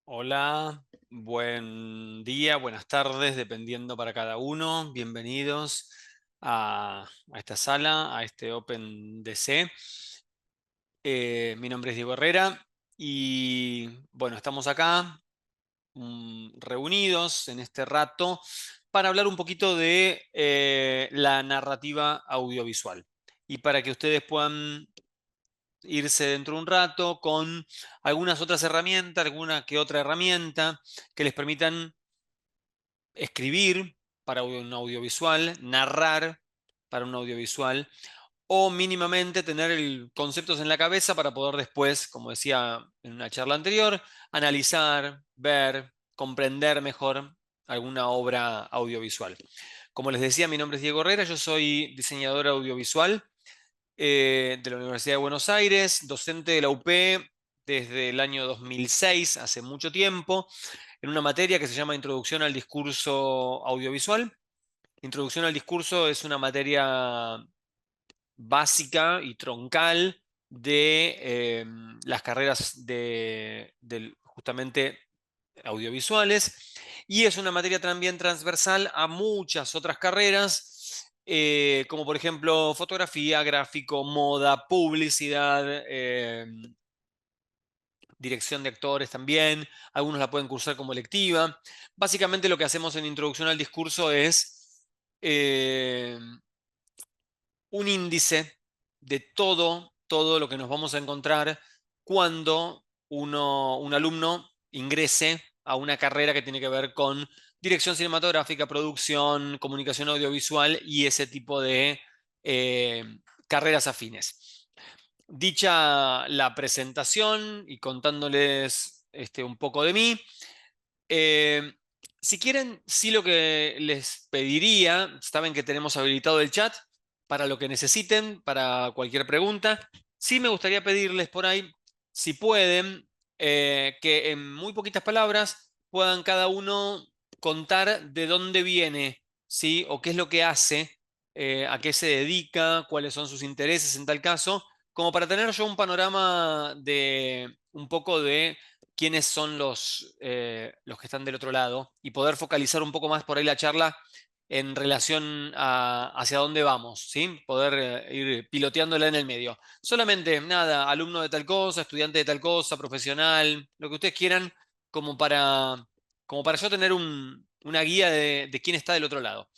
Hola, buen día, buenas tardes, dependiendo para cada uno. Bienvenidos a esta sala, a este Open DC. Mi nombre es Diego Herrera y bueno, estamos acá reunidos en este rato para hablar un poquito de la narrativa audiovisual y para que ustedes puedan irse dentro de un rato con algunas otras herramientas, alguna que otra herramienta que les permitan escribir para un audiovisual, narrar para un audiovisual, o mínimamente tener conceptos en la cabeza para poder después, como decía en una charla anterior, analizar, ver, comprender mejor alguna obra audiovisual. Como les decía, mi nombre es Diego Herrera, yo soy diseñador audiovisual de la Universidad de Buenos Aires, docente de la UP desde el año 2006, hace mucho tiempo, en una materia que se llama Introducción al Discurso Audiovisual. Introducción al Discurso es una materia básica y troncal de las carreras justamente audiovisuales, y es una materia también transversal a muchas otras carreras, como por ejemplo fotografía, gráfico, moda, publicidad, dirección de actores también. Algunos la pueden cursar como electiva. Básicamente lo que hacemos en Introducción al Discurso es un índice de todo lo que nos vamos a encontrar cuando un alumno ingrese a una carrera que tiene que ver con dirección cinematográfica, producción, comunicación audiovisual y ese tipo de eh, carreras afines. Dicha la presentación y contándoles un poco de mí, eh, si quieren, sí lo que les pediría, saben que tenemos habilitado el chat para lo que necesiten, para cualquier pregunta. Sí me gustaría pedirles por ahí, si pueden, que en muy poquitas palabras puedan cada uno contar de dónde viene, ¿sí? O qué es lo que hace, a qué se dedica, cuáles son sus intereses en tal caso, como para tener yo un panorama de un poco de quiénes son los que están del otro lado y poder focalizar un poco más por ahí la charla en relación a hacia dónde vamos, ¿sí? Poder ir piloteándola en el medio. Solamente, nada, alumno de tal cosa, estudiante de tal cosa, profesional, lo que ustedes quieran, como para, como para yo tener una guía de quién está del otro lado.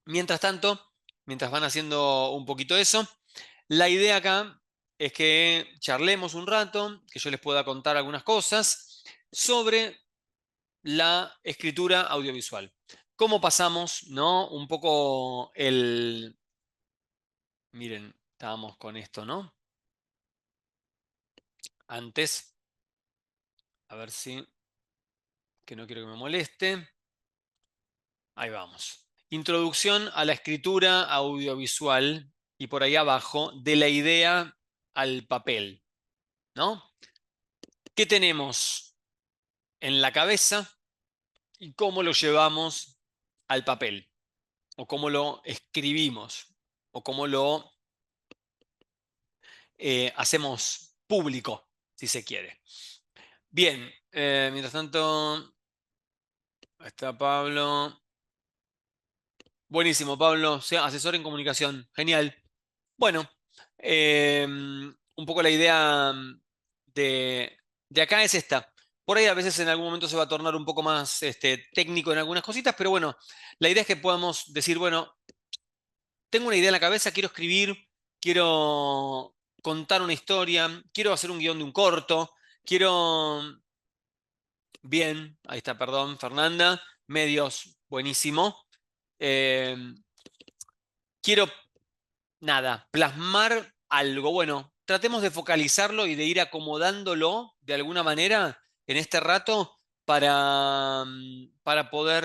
Mientras tanto, mientras van haciendo un poquito eso, la idea acá es que charlemos un rato, que yo les pueda contar algunas cosas sobre la escritura audiovisual. ¿Cómo pasamos, no? Un poco Miren, estábamos con esto, ¿no? Antes, a ver si, que no quiero que me moleste. Ahí vamos. Introducción a la escritura audiovisual y por ahí abajo, de la idea al papel, ¿no? ¿Qué tenemos en la cabeza y cómo lo llevamos al papel? O cómo lo escribimos, o cómo lo hacemos público, si se quiere. Bien, mientras tanto, está Pablo. Buenísimo, Pablo, sea asesor en comunicación. Genial. Bueno, un poco la idea de, de acá es esta. Por ahí a veces en algún momento se va a tornar un poco más técnico en algunas cositas, pero bueno, la idea es que podamos decir, bueno, tengo una idea en la cabeza, quiero escribir, quiero contar una historia, quiero hacer un guión de un corto, quiero... Bien, ahí está, perdón, Fernanda. Medios, buenísimo. Eh, quiero, nada, plasmar algo. Bueno, tratemos de focalizarlo y de ir acomodándolo de alguna manera en este rato para poder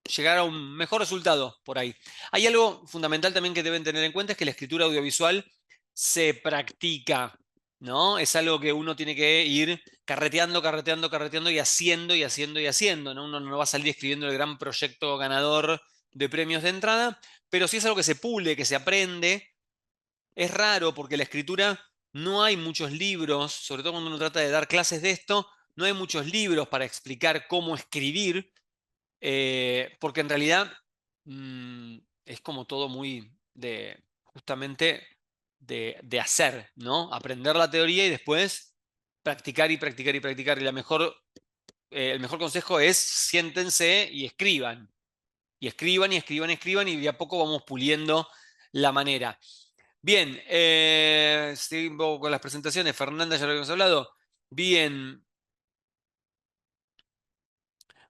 llegar a un mejor resultado por ahí. Hay algo fundamental también que deben tener en cuenta, es que la escritura audiovisual se practica, ¿no? Es algo que uno tiene que ir carreteando, carreteando, carreteando y haciendo y haciendo y haciendo, ¿no? Uno no va a salir escribiendo el gran proyecto ganador de premios de entrada, pero sí es algo que se pule, que se aprende. Es raro porque la escritura no hay muchos libros, sobre todo cuando uno trata de dar clases de esto, no hay muchos libros para explicar cómo escribir, porque en realidad es como todo muy de, justamente de hacer, ¿no? Aprender la teoría y después practicar y practicar y practicar. Y el mejor consejo es siéntense y escriban. Y escriban y escriban y escriban y de a poco vamos puliendo la manera. Bien, sigo con las presentaciones. Fernanda, ya lo habíamos hablado. Bien,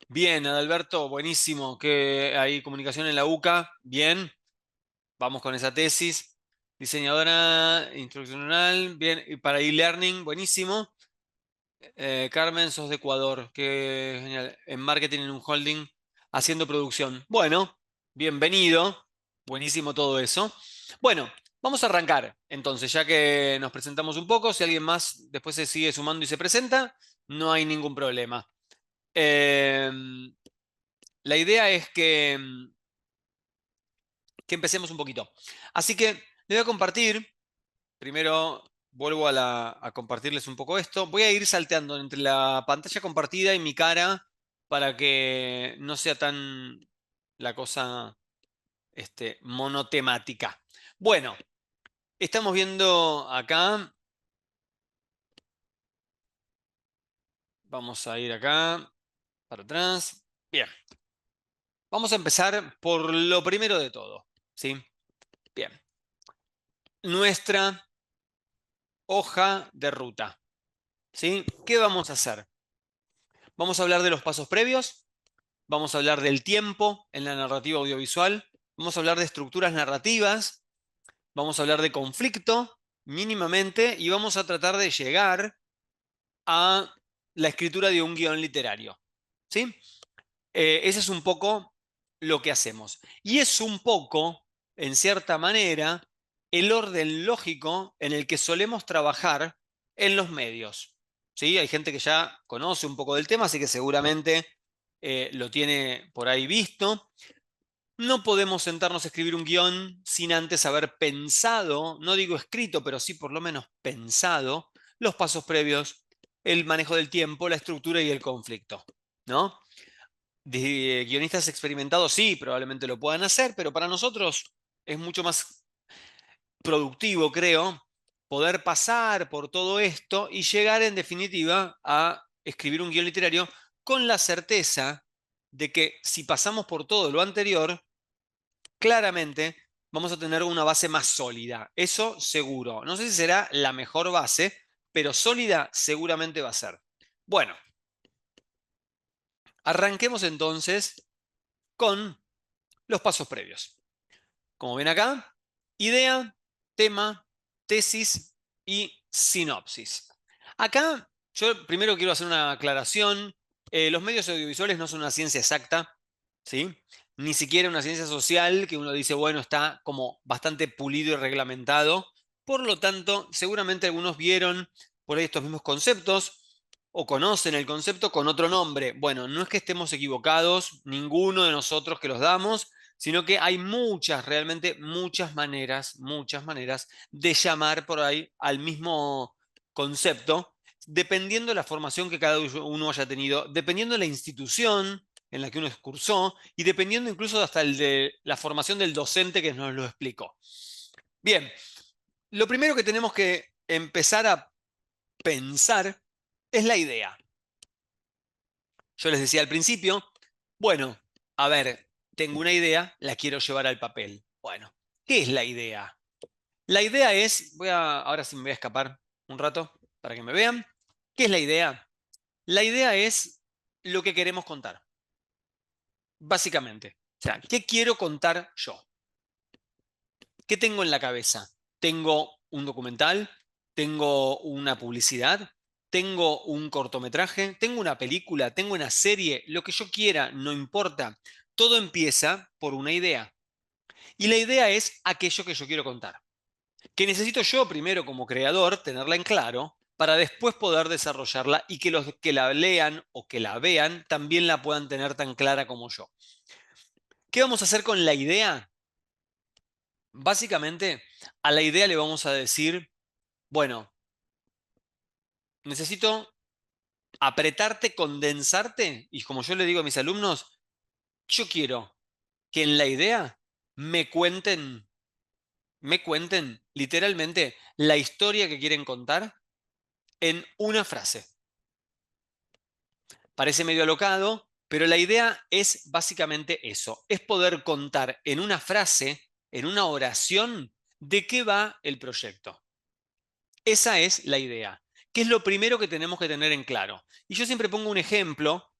bien, Adalberto, buenísimo. Que hay comunicación en la UCA. Bien, vamos con esa tesis. Diseñadora instruccional, bien. Y para e-learning, buenísimo. Carmen, sos de Ecuador. Qué genial. En marketing en un holding, haciendo producción. Bueno, bienvenido. Buenísimo todo eso. Bueno, vamos a arrancar. Entonces, ya que nos presentamos un poco, si alguien más después se sigue sumando y se presenta, no hay ningún problema. Eh, la idea es que empecemos un poquito. Así que le voy a compartir. Primero vuelvo a compartirles un poco esto. Voy a ir salteando entre la pantalla compartida y mi cara para que no sea tan la cosa monotemática. Bueno, estamos viendo acá. Vamos a ir acá, para atrás. Bien, vamos a empezar por lo primero de todo. ¿Sí? Bien. Nuestra hoja de ruta. ¿Sí? ¿Qué vamos a hacer? Vamos a hablar de los pasos previos. Vamos a hablar del tiempo en la narrativa audiovisual, vamos a hablar de estructuras narrativas, vamos a hablar de conflicto mínimamente y vamos a tratar de llegar a la escritura de un guión literario. ¿Sí? Ese es un poco lo que hacemos. Y es un poco, en cierta manera, el orden lógico en el que solemos trabajar en los medios. ¿Sí? Hay gente que ya conoce un poco del tema, así que seguramente lo tiene por ahí visto. No podemos sentarnos a escribir un guión sin antes haber pensado, no digo escrito, pero sí por lo menos pensado, los pasos previos, el manejo del tiempo, la estructura y el conflicto, ¿no? De guionistas experimentados sí, probablemente lo puedan hacer, pero para nosotros es mucho más productivo, creo, poder pasar por todo esto y llegar en definitiva a escribir un guión literario con la certeza de que si pasamos por todo lo anterior, claramente vamos a tener una base más sólida. Eso seguro. No sé si será la mejor base, pero sólida seguramente va a ser. Bueno, arranquemos entonces con los pasos previos. Como ven acá, idea, tema, tesis y sinopsis. Acá yo primero quiero hacer una aclaración. Los medios audiovisuales no son una ciencia exacta, ¿sí? Ni siquiera una ciencia social que uno dice, bueno, está como bastante pulido y reglamentado. Por lo tanto, seguramente algunos vieron por ahí estos mismos conceptos o conocen el concepto con otro nombre. Bueno, no es que estemos equivocados, ninguno de nosotros que los damos, sino que hay muchas, realmente muchas maneras de llamar por ahí al mismo concepto, dependiendo de la formación que cada uno haya tenido, dependiendo de la institución en la que uno cursó y dependiendo incluso hasta el de la formación del docente que nos lo explicó. Bien, lo primero que tenemos que empezar a pensar es la idea. Yo les decía al principio, bueno, a ver, tengo una idea, la quiero llevar al papel. Bueno, ¿qué es la idea? La idea es, ahora sí me voy a escapar un rato para que me vean. ¿Qué es la idea? La idea es lo que queremos contar, básicamente. O sea, ¿qué quiero contar yo? ¿Qué tengo en la cabeza? ¿Tengo un documental? ¿Tengo una publicidad? ¿Tengo un cortometraje? ¿Tengo una película? ¿Tengo una serie? Lo que yo quiera, no importa. Todo empieza por una idea. Y la idea es aquello que yo quiero contar. Que necesito yo primero como creador tenerla en claro para después poder desarrollarla y que los que la lean o que la vean también la puedan tener tan clara como yo. ¿Qué vamos a hacer con la idea? Básicamente, a la idea le vamos a decir, bueno, necesito apretarte, condensarte, y como yo le digo a mis alumnos, yo quiero que en la idea me cuenten, me cuenten literalmente la historia que quieren contar en una frase. Parece medio alocado, pero la idea es básicamente eso, es poder contar en una frase, en una oración, de qué va el proyecto. Esa es la idea, que es lo primero que tenemos que tener en claro. Y yo siempre pongo un ejemplo,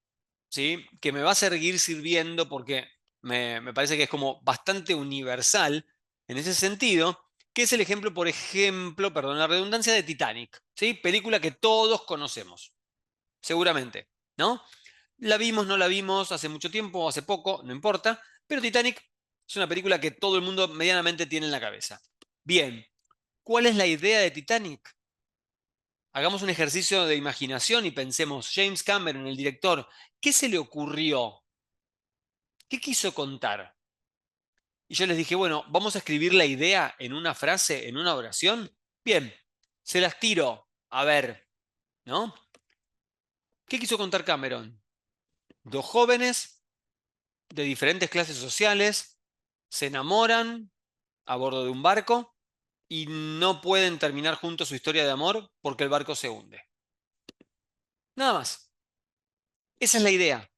¿sí? Que me va a seguir sirviendo porque me parece que es como bastante universal en ese sentido, que es el ejemplo, por ejemplo, perdón la redundancia, de Titanic, ¿sí? Película que todos conocemos, seguramente, ¿no? La vimos, no la vimos hace mucho tiempo, hace poco, no importa, pero Titanic es una película que todo el mundo medianamente tiene en la cabeza. Bien, ¿cuál es la idea de Titanic? Hagamos un ejercicio de imaginación y pensemos, James Cameron, el director, ¿qué se le ocurrió? ¿Qué quiso contar? Y yo les dije, bueno, vamos a escribir la idea en una frase, en una oración. Bien, se las tiro. A ver, ¿no? ¿Qué quiso contar Cameron? Dos jóvenes de diferentes clases sociales se enamoran a bordo de un barco y no pueden terminar juntos su historia de amor porque el barco se hunde. Nada más. Esa es la idea.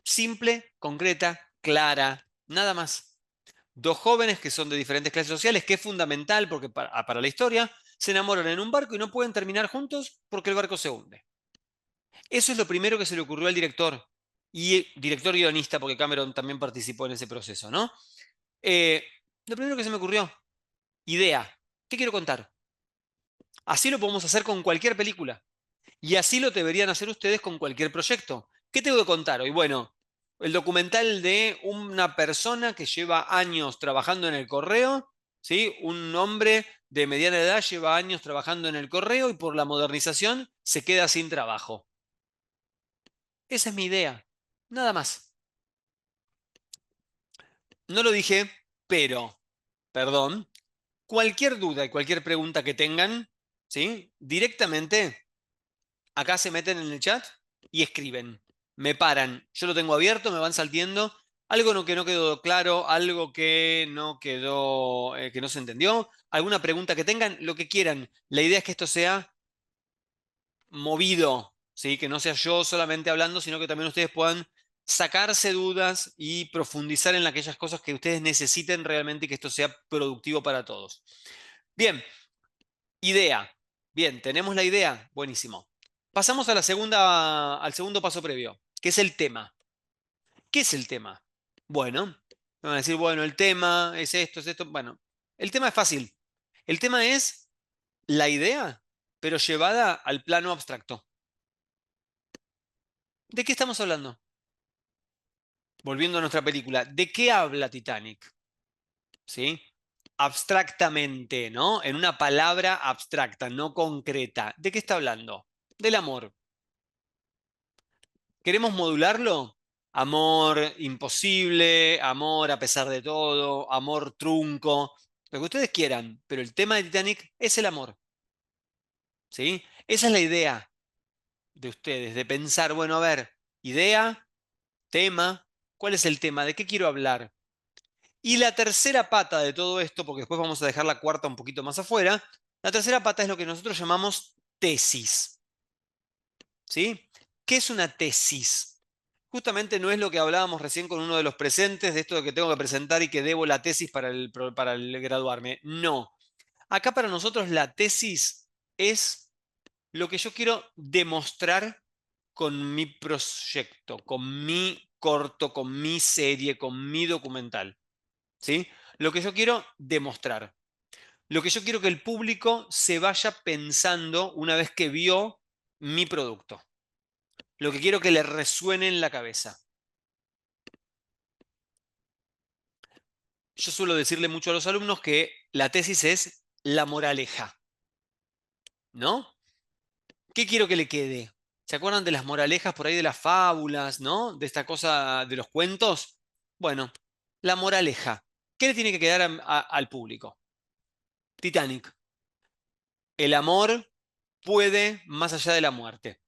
Simple, concreta, clara, nada más. Dos jóvenes que son de diferentes clases sociales, que es fundamental porque para la historia, se enamoran en un barco y no pueden terminar juntos porque el barco se hunde. Eso es lo primero que se le ocurrió al director. Y director guionista, porque Cameron también participó en ese proceso, ¿no? Eh, lo primero que se me ocurrió, idea. ¿Qué quiero contar? Así lo podemos hacer con cualquier película. Y así lo deberían hacer ustedes con cualquier proyecto. ¿Qué tengo que contar hoy? Bueno, el documental de una persona que lleva años trabajando en el correo, ¿sí? Un hombre de mediana edad lleva años trabajando en el correo y por la modernización se queda sin trabajo. Esa es mi idea. Nada más. No lo dije, pero, perdón, cualquier duda y cualquier pregunta que tengan, ¿sí? Directamente acá se meten en el chat y escriben. Me paran. Yo lo tengo abierto, me van saltiendo. Algo que no quedó claro, algo que no quedó, que no se entendió, alguna pregunta que tengan, lo que quieran. La idea es que esto sea movido, ¿sí? Que no sea yo solamente hablando, sino que también ustedes puedan sacarse dudas y profundizar en aquellas cosas que ustedes necesiten realmente y que esto sea productivo para todos. Bien, idea. Bien, tenemos la idea. Buenísimo. Pasamos a al segundo paso previo, que es el tema. ¿Qué es el tema? Bueno, me van a decir, bueno, el tema es esto, es esto. Bueno, el tema es fácil. El tema es la idea, pero llevada al plano abstracto. ¿De qué estamos hablando? Volviendo a nuestra película, ¿de qué habla Titanic? ¿Sí? Abstractamente, ¿no? En una palabra abstracta, no concreta. ¿De qué está hablando? Del amor. ¿Queremos modularlo? Amor imposible, amor a pesar de todo, amor trunco, lo que ustedes quieran, pero el tema de Titanic es el amor, ¿sí? Esa es la idea de ustedes, de pensar, bueno, a ver, idea, tema, ¿cuál es el tema? ¿De qué quiero hablar? Y la tercera pata de todo esto, porque después vamos a dejar la cuarta un poquito más afuera, la tercera pata es lo que nosotros llamamos tesis, ¿sí? ¿Qué es una tesis? Justamente no es lo que hablábamos recién con uno de los presentes, de esto de que tengo que presentar y que debo la tesis para el graduarme. No. Acá para nosotros la tesis es lo que yo quiero demostrar con mi proyecto, con mi corto, con mi serie, con mi documental. ¿Sí? Lo que yo quiero demostrar. Lo que yo quiero que el público se vaya pensando una vez que vio mi producto. Lo que quiero que le resuene en la cabeza. Yo suelo decirle mucho a los alumnos que la tesis es la moraleja, ¿no? ¿Qué quiero que le quede? ¿Se acuerdan de las moralejas por ahí de las fábulas, ¿no? De esta cosa de los cuentos. Bueno, la moraleja. ¿Qué le tiene que quedar al público? Titanic. El amor puede más allá de la muerte.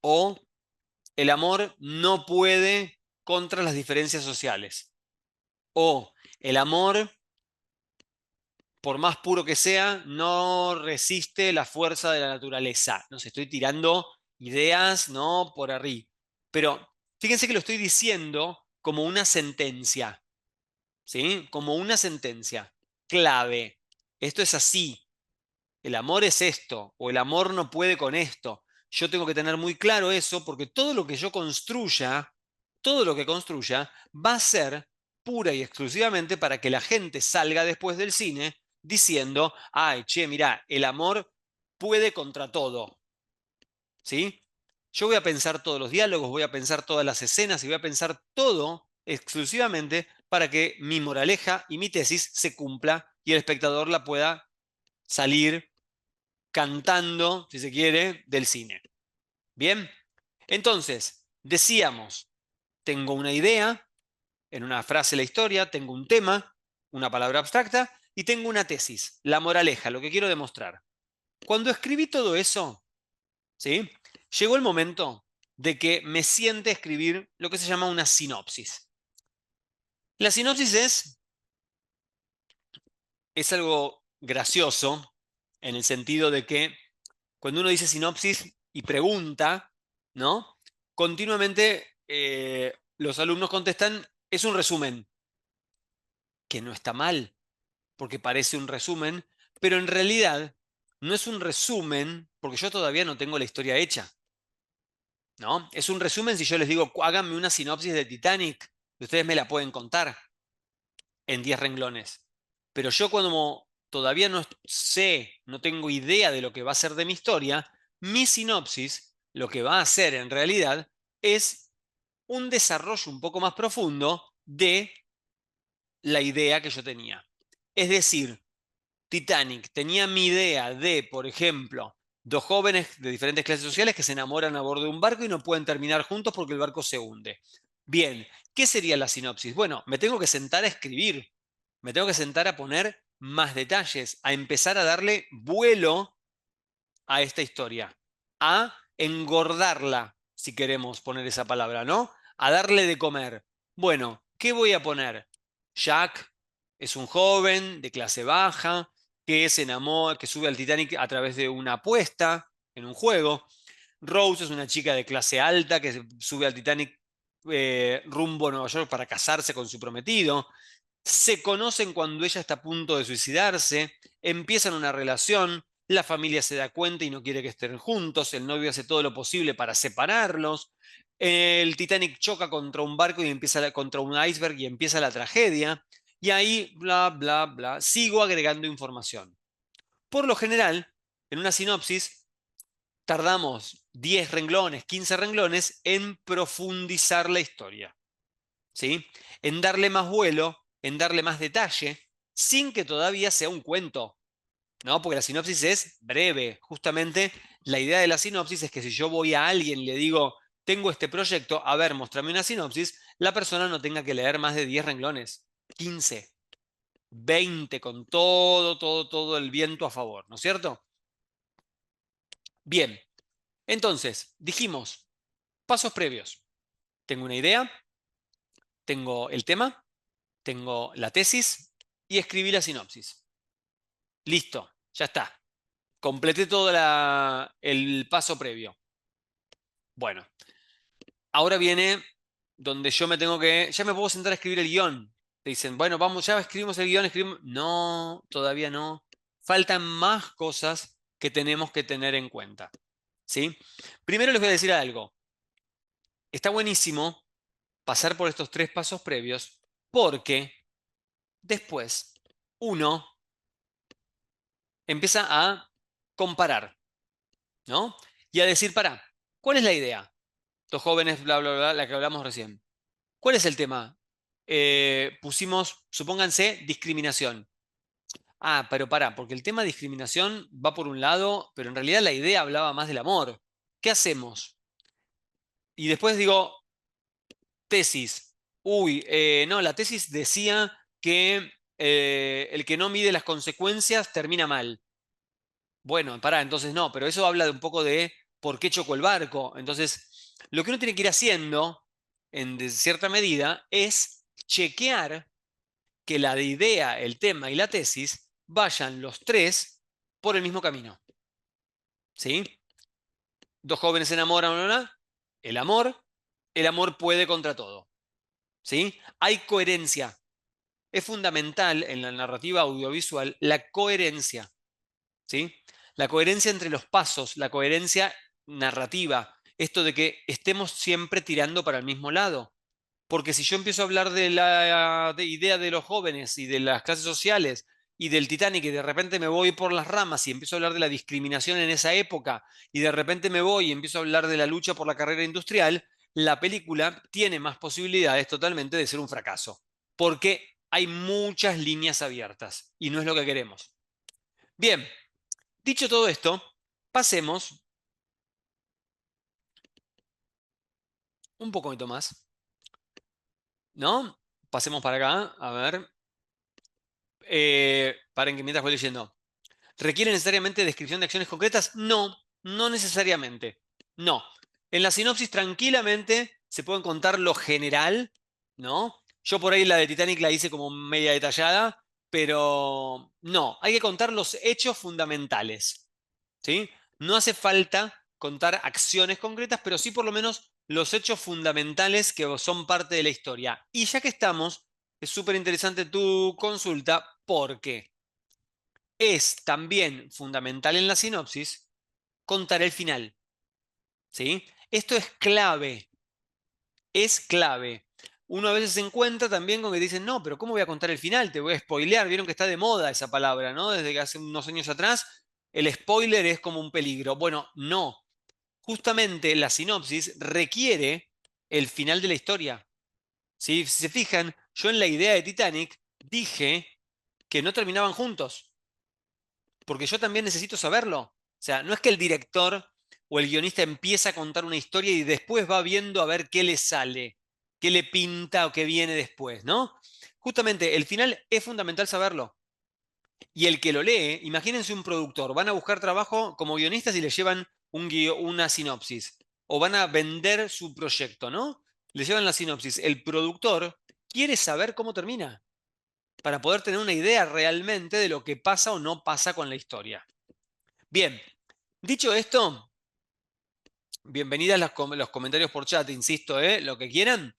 O el amor no puede contra las diferencias sociales. O el amor, por más puro que sea, no resiste la fuerza de la naturaleza. No sé, estoy tirando ideas, ¿no? Por arriba. Pero fíjense que lo estoy diciendo como una sentencia, ¿sí? Como una sentencia clave. Esto es así. El amor es esto, o el amor no puede con esto. Yo tengo que tener muy claro eso porque todo lo que yo construya, todo lo que construya, va a ser pura y exclusivamente para que la gente salga después del cine diciendo, ay, che, mirá, el amor puede contra todo, ¿sí? Yo voy a pensar todos los diálogos, voy a pensar todas las escenas y voy a pensar todo exclusivamente para que mi moraleja y mi tesis se cumpla y el espectador la pueda salir cantando, si se quiere, del cine. Bien, entonces, decíamos, tengo una idea, en una frase la historia, tengo un tema, una palabra abstracta, y tengo una tesis, la moraleja, lo que quiero demostrar. Cuando escribí todo eso, ¿sí? Llegó el momento de que me siente a escribir lo que se llama una sinopsis. La sinopsis es algo gracioso en el sentido de que cuando uno dice sinopsis y pregunta, ¿no? Continuamente los alumnos contestan, es un resumen, que no está mal, porque parece un resumen, pero en realidad no es un resumen porque yo todavía no tengo la historia hecha, ¿no? Es un resumen si yo les digo, háganme una sinopsis de Titanic, ustedes me la pueden contar en 10 renglones. Pero yo como todavía no sé, no tengo idea de lo que va a ser de mi historia, mi sinopsis, lo que va a hacer en realidad es un desarrollo un poco más profundo de la idea que yo tenía. Es decir, Titanic tenía mi idea de, por ejemplo, dos jóvenes de diferentes clases sociales que se enamoran a bordo de un barco y no pueden terminar juntos porque el barco se hunde. Bien, ¿qué sería la sinopsis? Bueno, me tengo que sentar a escribir, me tengo que sentar a poner más detalles, a empezar a darle vuelo a esta historia, a engordarla, si queremos poner esa palabra, ¿no? A darle de comer. Bueno, ¿qué voy a poner? Jack es un joven de clase baja que se enamora, que sube al Titanic a través de una apuesta en un juego. Rose es una chica de clase alta que sube al Titanic rumbo a Nueva York para casarse con su prometido. Se conocen cuando ella está a punto de suicidarse, empiezan una relación, la familia se da cuenta y no quiere que estén juntos, el novio hace todo lo posible para separarlos, el Titanic choca contra un barco y empieza contra un iceberg y empieza la tragedia, y ahí bla, bla, bla, sigo agregando información. Por lo general, en una sinopsis tardamos 10 renglones, 15 renglones en profundizar la historia. ¿Sí? En darle más vuelo, en darle más detalle, sin que todavía sea un cuento, ¿no? Porque la sinopsis es breve. Justamente la idea de la sinopsis es que si yo voy a alguien y le digo, tengo este proyecto, a ver, muéstrame una sinopsis, la persona no tenga que leer más de 10 renglones, 15, 20, con todo, todo, todo el viento a favor, ¿no es cierto? Bien, entonces, dijimos, pasos previos. Tengo una idea, tengo el tema, tengo la tesis y escribí la sinopsis. Listo, ya está. Completé todo el paso previo. Bueno, ahora viene donde yo me tengo que, ya me puedo sentar a escribir el guión. Te dicen, bueno, vamos, ya escribimos el guión, escribimos. No, todavía no. Faltan más cosas que tenemos que tener en cuenta. ¿Sí? Primero les voy a decir algo. Está buenísimo pasar por estos 3 pasos previos porque después uno empieza a comparar, ¿no? Y a decir, para, ¿cuál es la idea? Los jóvenes, bla, bla, bla, la que hablamos recién. ¿Cuál es el tema? Pusimos, supónganse, discriminación. Ah, pero pará, porque el tema discriminación va por un lado, pero en realidad la idea hablaba más del amor. ¿Qué hacemos? Y después digo, tesis. Uy, no, la tesis decía que el que no mide las consecuencias termina mal. Bueno, pará, entonces no, pero eso habla de un poco de por qué chocó el barco. Entonces, lo que uno tiene que ir haciendo, de cierta medida, es chequear que la idea, el tema y la tesis vayan los tres por el mismo camino. ¿Sí? Dos jóvenes se enamoran, bla, bla, bla. El amor, el amor puede contra todo. ¿Sí? Hay coherencia. Es fundamental en la narrativa audiovisual la coherencia. ¿Sí? La coherencia entre los pasos, la coherencia narrativa. Esto de que estemos siempre tirando para el mismo lado. Porque si yo empiezo a hablar de la idea de los jóvenes y de las clases sociales y del Titanic y de repente me voy por las ramas y empiezo a hablar de la discriminación en esa época y de repente me voy y empiezo a hablar de la lucha por la carrera industrial, la película tiene más posibilidades totalmente de ser un fracaso. Porque hay muchas líneas abiertas y no es lo que queremos. Bien, dicho todo esto, pasemos un poquito más, ¿no? Pasemos para acá, a ver. Paren que mientras voy leyendo. ¿Requiere necesariamente descripción de acciones concretas? No, no necesariamente. No. En la sinopsis tranquilamente se pueden contar lo general, ¿no? Yo por ahí la de Titanic la hice como media detallada, pero no, hay que contar los hechos fundamentales, ¿sí? No hace falta contar acciones concretas, pero sí por lo menos los hechos fundamentales que son parte de la historia. Y ya que estamos, es súper interesante tu consulta porque es también fundamental en la sinopsis contar el final, ¿sí? Esto es clave, es clave. Uno a veces se encuentra también con que dicen, no, pero ¿cómo voy a contar el final? Te voy a spoilear. Vieron que está de moda esa palabra, ¿no? Desde que hace unos años atrás, el spoiler es como un peligro. Bueno, no. Justamente la sinopsis requiere el final de la historia. ¿Sí? Si se fijan, yo en la idea de Titanic dije que no terminaban juntos. Porque yo también necesito saberlo. O sea, no es que el director o el guionista empieza a contar una historia y después va viendo a ver qué le sale, qué le pinta o qué viene después, ¿no? Justamente el final es fundamental saberlo. Y el que lo lee, imagínense un productor, van a buscar trabajo como guionistas y le llevan una sinopsis. O van a vender su proyecto, ¿no? Le llevan la sinopsis. El productor quiere saber cómo termina para poder tener una idea realmente de lo que pasa o no pasa con la historia. Bien, dicho esto, bienvenidas los comentarios por chat, insisto, lo que quieran.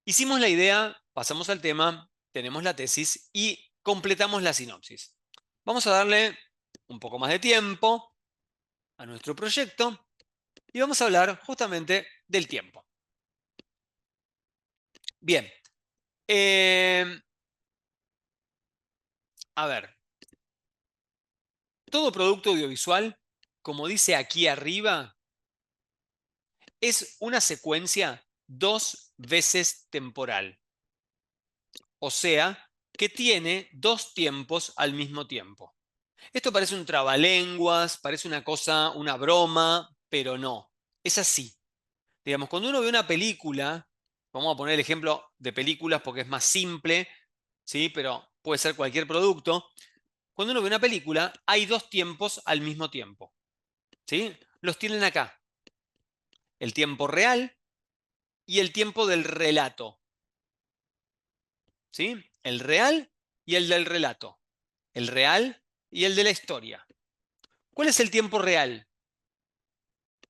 Hicimos la idea, pasamos al tema, tenemos la tesis y completamos la sinopsis. Vamos a darle un poco más de tiempo a nuestro proyecto y vamos a hablar justamente del tiempo. Bien, eh, a ver, todo producto audiovisual, como dice aquí arriba, es una secuencia dos veces temporal. O sea, que tiene dos tiempos al mismo tiempo. Esto parece un trabalenguas, parece una cosa, una broma, pero no. Es así. Digamos, cuando uno ve una película, vamos a poner el ejemplo de películas porque es más simple, ¿sí? Pero puede ser cualquier producto. Cuando uno ve una película, hay dos tiempos al mismo tiempo, ¿sí? Los tienen acá. El tiempo real y el tiempo del relato, ¿sí? El real y el del relato. El real y el de la historia. ¿Cuál es el tiempo real?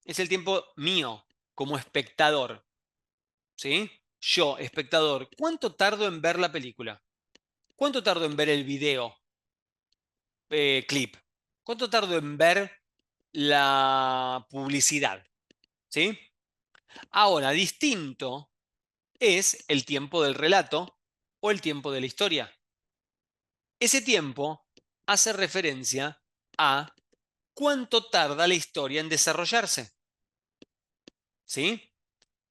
Es el tiempo mío como espectador, ¿sí? Yo, espectador, ¿cuánto tardo en ver la película? ¿Cuánto tardo en ver el video clip? ¿Cuánto tardo en ver la publicidad? ¿Sí? Ahora, distinto es el tiempo del relato o el tiempo de la historia. Ese tiempo hace referencia a cuánto tarda la historia en desarrollarse. ¿Sí?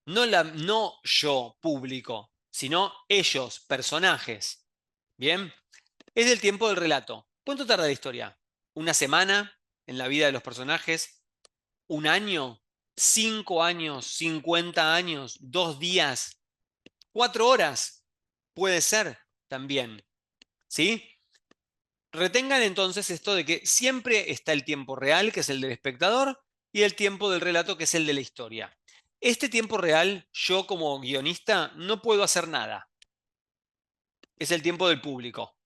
No yo, público, sino ellos, personajes. ¿Bien? Es el tiempo del relato. ¿Cuánto tarda la historia? ¿Una semana en la vida de los personajes? ¿Un año? ¿5 años? ¿50 años? ¿2 días? ¿4 horas? Puede ser también. ¿Sí? retengan entonces esto de que siempre está el tiempo real, que es el del espectador, y el tiempo del relato, que es el de la historia. Este tiempo real, yo como guionista no puedo hacer nada. Es el tiempo del público.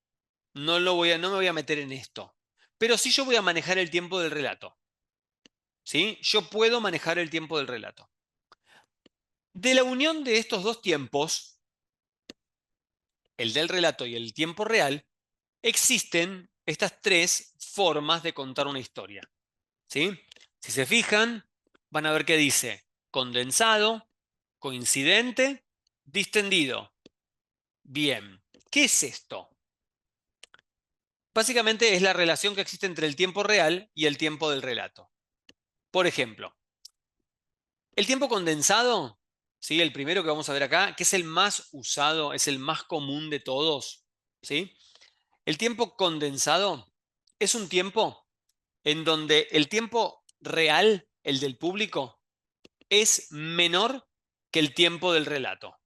No me voy a meter en esto. Pero sí yo voy a manejar el tiempo del relato. ¿Sí? Yo puedo manejar el tiempo del relato. De la unión de estos dos tiempos, el del relato y el tiempo real, existen estas tres formas de contar una historia. ¿Sí? Si se fijan, van a ver que dice condensado, coincidente, distendido. Bien, ¿qué es esto? Básicamente es la relación que existe entre el tiempo real y el tiempo del relato. Por ejemplo, el tiempo condensado, ¿sí? El primero que vamos a ver acá, que es el más usado, es el más común de todos, ¿sí? El tiempo condensado es un tiempo en donde el tiempo real, el del público, es menor que el tiempo del relato,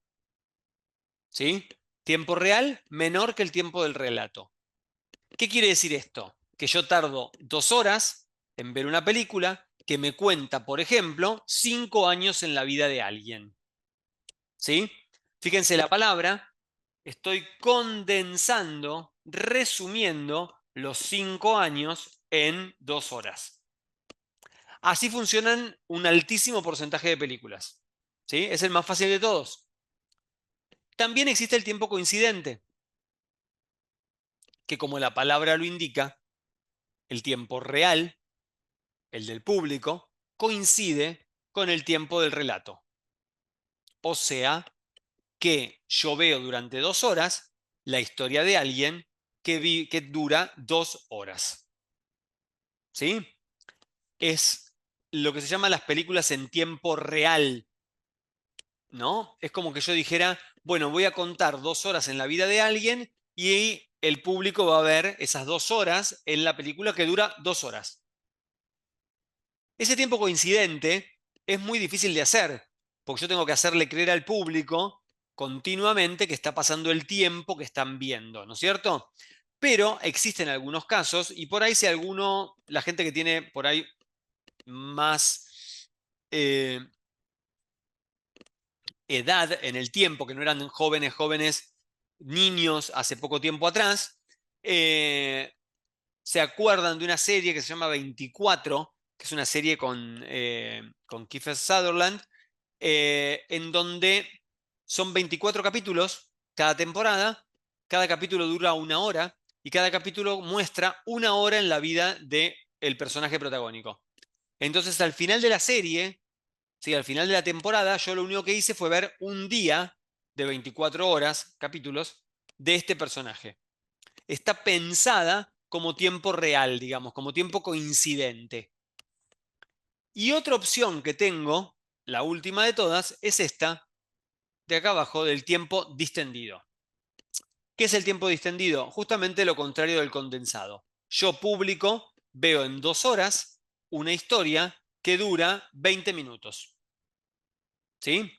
¿sí? Tiempo real menor que el tiempo del relato. ¿Qué quiere decir esto? Que yo tardo 2 horas en ver una película que me cuenta, por ejemplo, 5 años en la vida de alguien. ¿Sí? Fíjense la palabra, estoy condensando, resumiendo los 5 años en 2 horas. Así funcionan un altísimo porcentaje de películas. ¿Sí? Es el más fácil de todos. También existe el tiempo coincidente, que como la palabra lo indica, el tiempo real, el del público, coincide con el tiempo del relato. O sea, que yo veo durante 2 horas la historia de alguien que dura 2 horas. ¿Sí? Es lo que se llama las películas en tiempo real, ¿no? Es como que yo dijera, bueno, voy a contar 2 horas en la vida de alguien y el público va a ver esas 2 horas en la película que dura 2 horas. Ese tiempo coincidente es muy difícil de hacer, porque yo tengo que hacerle creer al público continuamente que está pasando el tiempo que están viendo, ¿no es cierto? Pero existen algunos casos, y por ahí si alguno, la gente que tiene por ahí más eh, edad en el tiempo, que no eran jóvenes, niños hace poco tiempo atrás, eh, se acuerdan de una serie que se llama 24, que es una serie con Kiefer Sutherland, en donde son 24 capítulos cada temporada, cada capítulo dura 1 hora y cada capítulo muestra 1 hora en la vida del personaje protagónico. Entonces al final de la serie, ¿sí? Al final de la temporada, yo lo único que hice fue ver un día de 24 horas, capítulos, de este personaje. Está pensada como tiempo real, digamos, como tiempo coincidente. Y otra opción que tengo, la última de todas, es esta de acá abajo del tiempo distendido. ¿Qué es el tiempo distendido? Justamente lo contrario del condensado. Yo público veo en 2 horas una historia que dura 20 minutos. ¿Sí?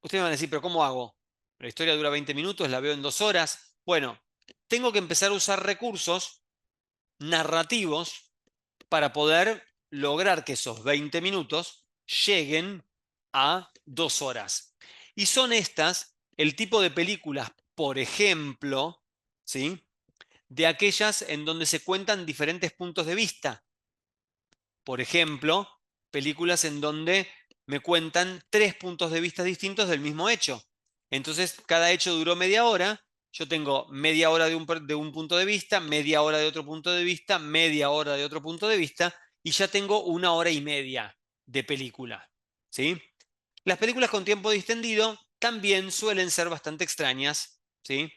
Ustedes van a decir, pero ¿cómo hago? La historia dura 20 minutos, la veo en 2 horas. Bueno, tengo que empezar a usar recursos narrativos para poder lograr que esos 20 minutos lleguen a 2 horas. Y son estas el tipo de películas, por ejemplo, ¿sí? De aquellas en donde se cuentan diferentes puntos de vista. Por ejemplo, películas en donde me cuentan 3 puntos de vista distintos del mismo hecho. Entonces, cada hecho duró media hora. Yo tengo media hora de un punto de vista, media hora de otro punto de vista, media hora de otro punto de vista, y ya tengo 1 hora y media de película. ¿Sí? Las películas con tiempo distendido también suelen ser bastante extrañas, ¿sí?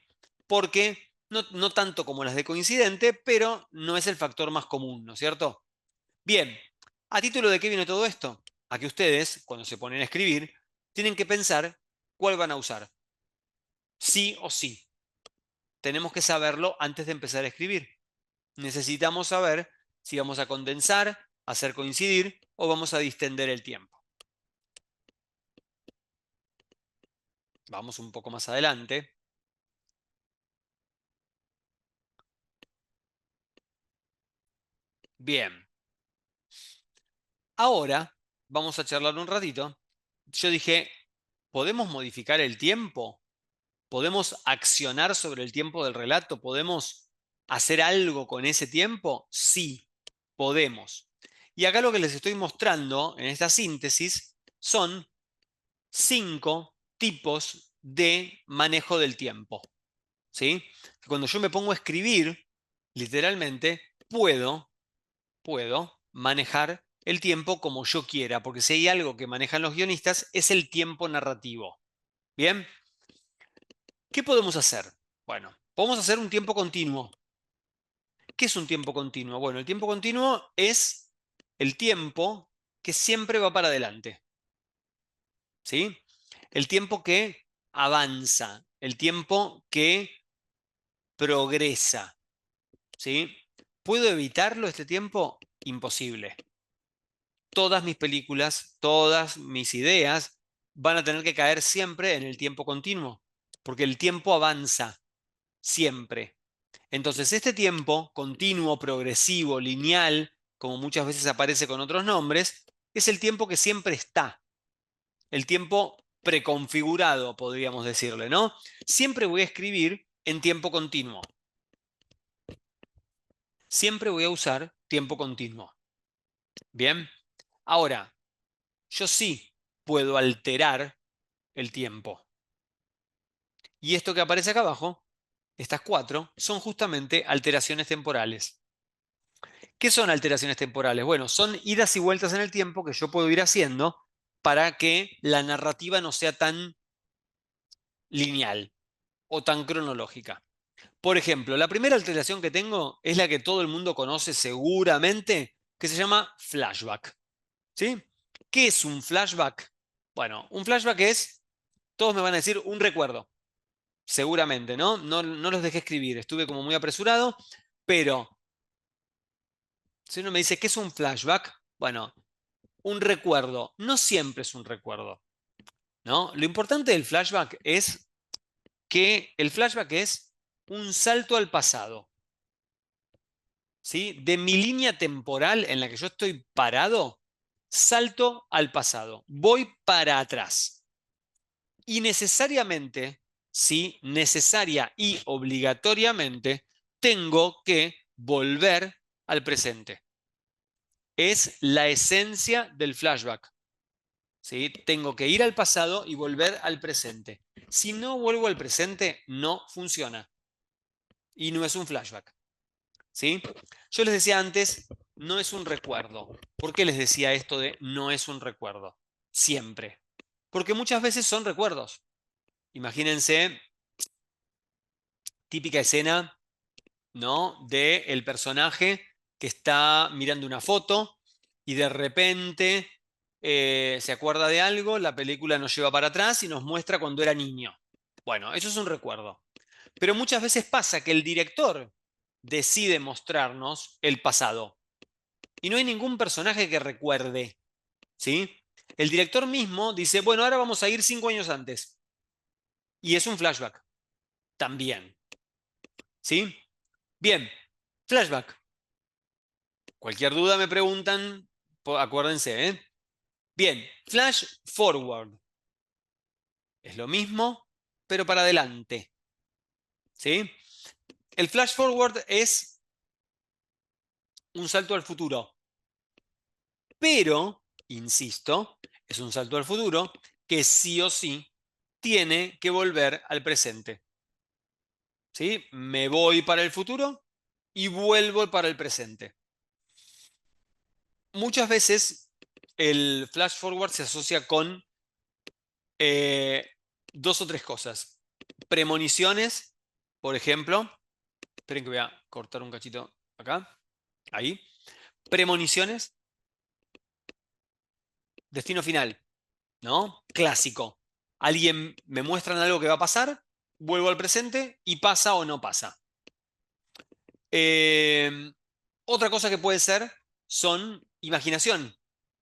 Porque no tanto como las de coincidente, pero no es el factor más común, ¿no es cierto? Bien, ¿a título de qué viene todo esto? A que ustedes, cuando se ponen a escribir, tienen que pensar cuál van a usar. Sí o sí. Tenemos que saberlo antes de empezar a escribir. Necesitamos saber si vamos a condensar, hacer coincidir o vamos a distender el tiempo. Vamos un poco más adelante. Bien. Ahora vamos a charlar un ratito. Yo dije, ¿podemos modificar el tiempo? ¿Podemos accionar sobre el tiempo del relato? ¿Podemos hacer algo con ese tiempo? Sí, podemos. Y acá lo que les estoy mostrando en esta síntesis son 5 tipos de manejo del tiempo. ¿Sí? Cuando yo me pongo a escribir, literalmente, puedo manejar el tiempo como yo quiera, porque si hay algo que manejan los guionistas es el tiempo narrativo. ¿Bien? ¿Qué podemos hacer? Bueno, podemos hacer un tiempo continuo. ¿Qué es un tiempo continuo? Bueno, el tiempo continuo es el tiempo que siempre va para adelante. ¿Sí? El tiempo que avanza, el tiempo que progresa. ¿Sí? ¿Puedo evitarlo este tiempo? Imposible. Todas mis películas, todas mis ideas van a tener que caer siempre en el tiempo continuo, porque el tiempo avanza siempre. Entonces, este tiempo continuo, progresivo, lineal, como muchas veces aparece con otros nombres, es el tiempo que siempre está, el tiempo preconfigurado, podríamos decirle, ¿no? Siempre voy a escribir en tiempo continuo. Siempre voy a usar tiempo continuo. Bien. Ahora, yo sí puedo alterar el tiempo. Y esto que aparece acá abajo, estas 4, son justamente alteraciones temporales. ¿Qué son alteraciones temporales? Bueno, son idas y vueltas en el tiempo que yo puedo ir haciendo para que la narrativa no sea tan lineal o tan cronológica. Por ejemplo, la primera alteración que tengo es la que todo el mundo conoce seguramente, que se llama flashback. ¿Sí? ¿Qué es un flashback? Bueno, un flashback es, todos me van a decir, un recuerdo. Seguramente, ¿no? No los dejé escribir, estuve como muy apresurado, pero si uno me dice, ¿qué es un flashback? Bueno, un recuerdo no siempre es un recuerdo, ¿no? Lo importante del flashback es que el flashback es un salto al pasado, ¿sí? De mi línea temporal en la que yo estoy parado, salto al pasado, voy para atrás. Y necesariamente, sí, necesaria y obligatoriamente, tengo que volver al presente. Es la esencia del flashback. ¿Sí? Tengo que ir al pasado y volver al presente. Si no vuelvo al presente, no funciona. Y no es un flashback. ¿Sí? Yo les decía antes, no es un recuerdo. ¿Por qué les decía esto de no es un recuerdo? Siempre. Porque muchas veces son recuerdos. Imagínense, típica escena, ¿no? De el personaje que está mirando una foto y de repente se acuerda de algo, la película nos lleva para atrás y nos muestra cuando era niño. Bueno, eso es un recuerdo. Pero muchas veces pasa que el director decide mostrarnos el pasado y no hay ningún personaje que recuerde, ¿sí? El director mismo dice, bueno, ahora vamos a ir 5 años antes. Y es un flashback también, ¿sí? Bien, flashback. Cualquier duda me preguntan, acuérdense, ¿eh? Bien, flash forward. Es lo mismo, pero para adelante. ¿Sí? El flash forward es un salto al futuro. Pero, insisto, es un salto al futuro que sí o sí tiene que volver al presente. ¿Sí? Me voy para el futuro y vuelvo para el presente. Muchas veces el flash forward se asocia con eh, 2 o 3 cosas. Premoniciones, por ejemplo. Esperen que voy a cortar un cachito acá. Ahí. Premoniciones. Destino final, ¿no? Clásico. Alguien me muestran algo que va a pasar, vuelvo al presente y pasa o no pasa. Eh, Otra cosa que puede ser son imaginación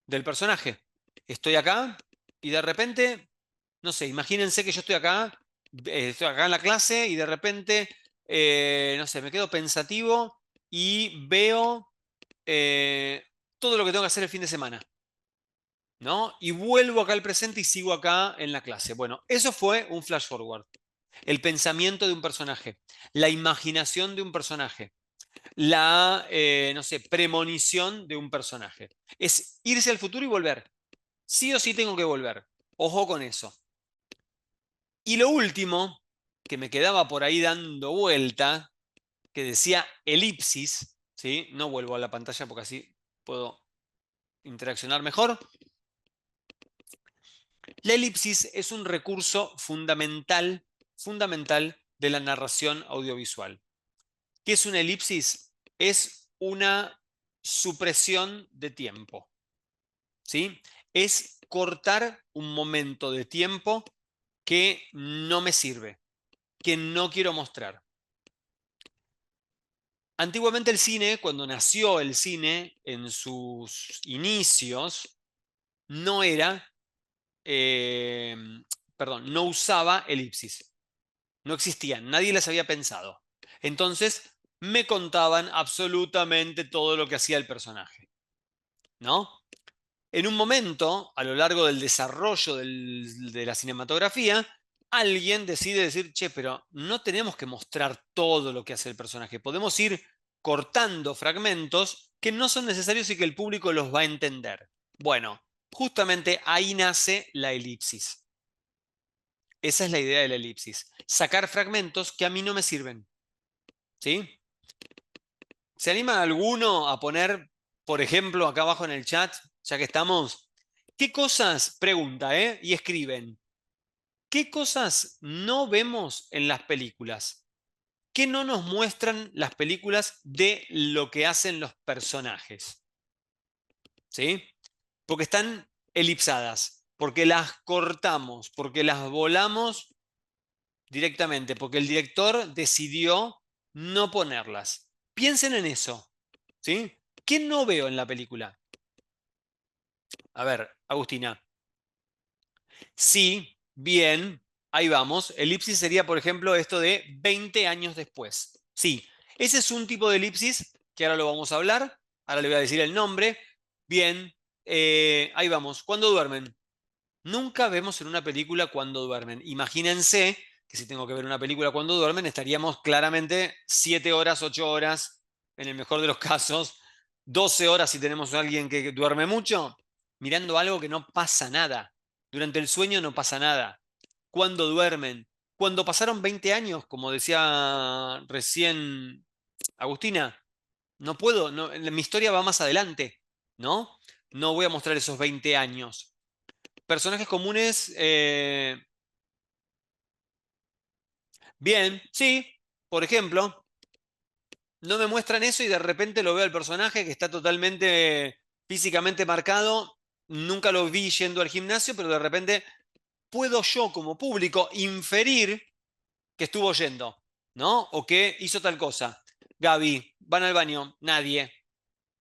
del personaje. Estoy acá y de repente, no sé, imagínense que yo estoy acá en la clase y de repente, no sé, me quedo pensativo y veo todo lo que tengo que hacer el fin de semana, ¿no? Y vuelvo acá al presente y sigo acá en la clase. Bueno, eso fue un flash forward. El pensamiento de un personaje, la imaginación de un personaje, la, no sé, premonición de un personaje. Es irse al futuro y volver. Sí o sí tengo que volver. Ojo con eso. Y lo último, que me quedaba por ahí dando vuelta, que decía elipsis, ¿sí? No vuelvo a la pantalla porque así puedo interaccionar mejor. La elipsis es un recurso fundamental, fundamental de la narración audiovisual. ¿Qué es una elipsis? Es una supresión de tiempo, ¿sí? Es cortar un momento de tiempo que no me sirve, que no quiero mostrar. Antiguamente el cine, cuando nació el cine en sus inicios, no era, eh, perdón, no usaba elipsis. No existían, nadie las había pensado. Entonces me contaban absolutamente todo lo que hacía el personaje, ¿no? En un momento, a lo largo del desarrollo de la cinematografía, alguien decide decir, che, pero no tenemos que mostrar todo lo que hace el personaje, podemos ir cortando fragmentos que no son necesarios y que el público los va a entender. Bueno, justamente ahí nace la elipsis. Esa es la idea de la elipsis. Sacar fragmentos que a mí no me sirven. ¿Sí? ¿Se anima alguno a poner, por ejemplo, acá abajo en el chat, ya que estamos, qué cosas, pregunta, y escriben, qué cosas no vemos en las películas? ¿Qué no nos muestran las películas de lo que hacen los personajes? ¿Sí? Porque están elipsadas, porque las cortamos, porque las volamos directamente, porque el director decidió no ponerlas. Piensen en eso, ¿sí? ¿Qué no veo en la película? A ver, Agustina. Sí, bien, ahí vamos. Elipsis sería, por ejemplo, esto de 20 años después. Sí, ese es un tipo de elipsis que ahora lo vamos a hablar. Ahora le voy a decir el nombre. Bien, ahí vamos. ¿Cuándo duermen? Nunca vemos en una película cuando duermen. Imagínense que si tengo que ver una película cuando duermen, estaríamos claramente 7 horas, 8 horas, en el mejor de los casos, 12 horas si tenemos a alguien que duerme mucho, mirando algo que no pasa nada. Durante el sueño no pasa nada. Cuando duermen, cuando pasaron 20 años, como decía recién Agustina, no puedo, mi historia va más adelante, ¿no? No voy a mostrar esos 20 años. Personajes comunes, bien, sí, por ejemplo, no me muestran eso y de repente lo veo al personaje que está totalmente físicamente marcado, nunca lo vi yendo al gimnasio, pero de repente puedo yo como público inferir que estuvo yendo, ¿no? O que hizo tal cosa. Gaby, van al baño, nadie.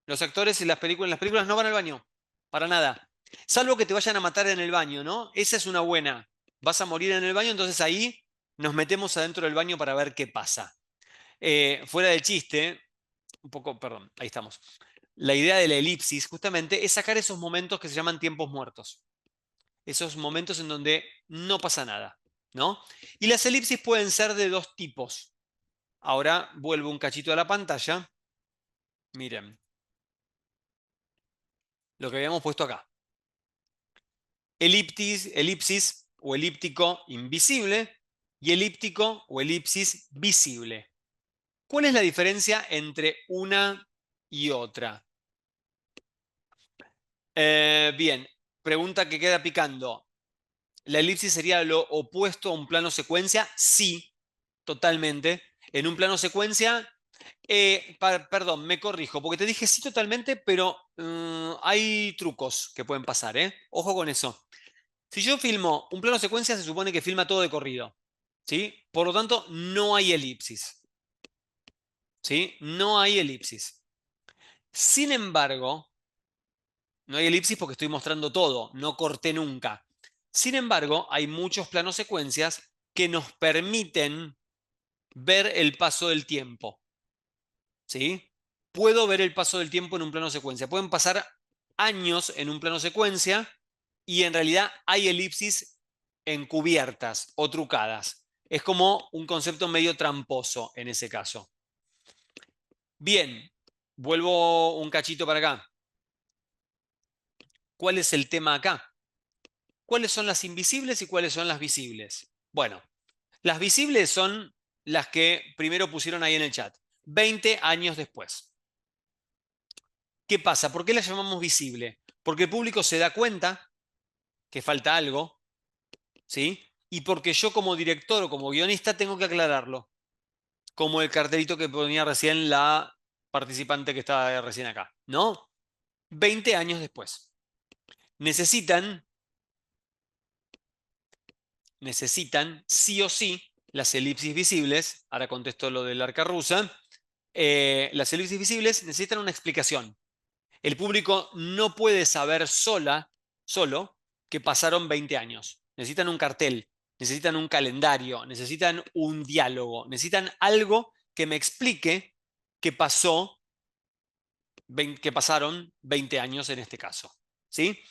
Los actores en las películas no van al baño, para nada. Salvo que te vayan a matar en el baño, ¿no? Esa es una buena. Vas a morir en el baño, entonces ahí nos metemos adentro del baño para ver qué pasa. Fuera del chiste, un poco, perdón, ahí estamos. La idea de la elipsis justamente es sacar esos momentos que se llaman tiempos muertos. Esos momentos en donde no pasa nada, ¿no? Y las elipsis pueden ser de dos tipos. Ahora vuelvo un cachito a la pantalla. Miren, lo que habíamos puesto acá. Elipsis o elíptico invisible y elíptico o elipsis visible. ¿Cuál es la diferencia entre una y otra? Bien, pregunta que queda picando. ¿La elipsis sería lo opuesto a un plano secuencia? Sí, totalmente. En un plano secuencia, perdón, me corrijo, porque te dije sí totalmente, pero hay trucos que pueden pasar, ¿eh? Ojo con eso. Si yo filmo un plano secuencia, se supone que filma todo de corrido, ¿sí? Por lo tanto, no hay elipsis, ¿sí? No hay elipsis. Sin embargo, no hay elipsis porque estoy mostrando todo, no corté nunca. Sin embargo, hay muchos planos secuencias que nos permiten ver el paso del tiempo, ¿sí? puedo ver el paso del tiempo en un plano secuencia. Pueden pasar años en un plano secuencia y en realidad hay elipsis encubiertas o trucadas. Es como un concepto medio tramposo en ese caso. Bien, vuelvo un cachito para acá. ¿Cuál es el tema acá? ¿Cuáles son las invisibles y cuáles son las visibles? Bueno, las visibles son las que primero pusieron ahí en el chat. 20 años después. ¿Qué pasa? ¿Por qué las llamamos visible? Porque el público se da cuenta que falta algo, ¿sí? Y porque yo como director o como guionista tengo que aclararlo, como el cartelito que ponía recién la participante que estaba recién acá, ¿no? 20 años después. Necesitan sí o sí las elipsis visibles, ahora contesto lo del arca rusa, las elipsis visibles necesitan una explicación. El público no puede saber solo que pasaron 20 años. Necesitan un cartel, necesitan un calendario, necesitan un diálogo, necesitan algo que me explique que que pasaron 20 años en este caso. ¿Sí?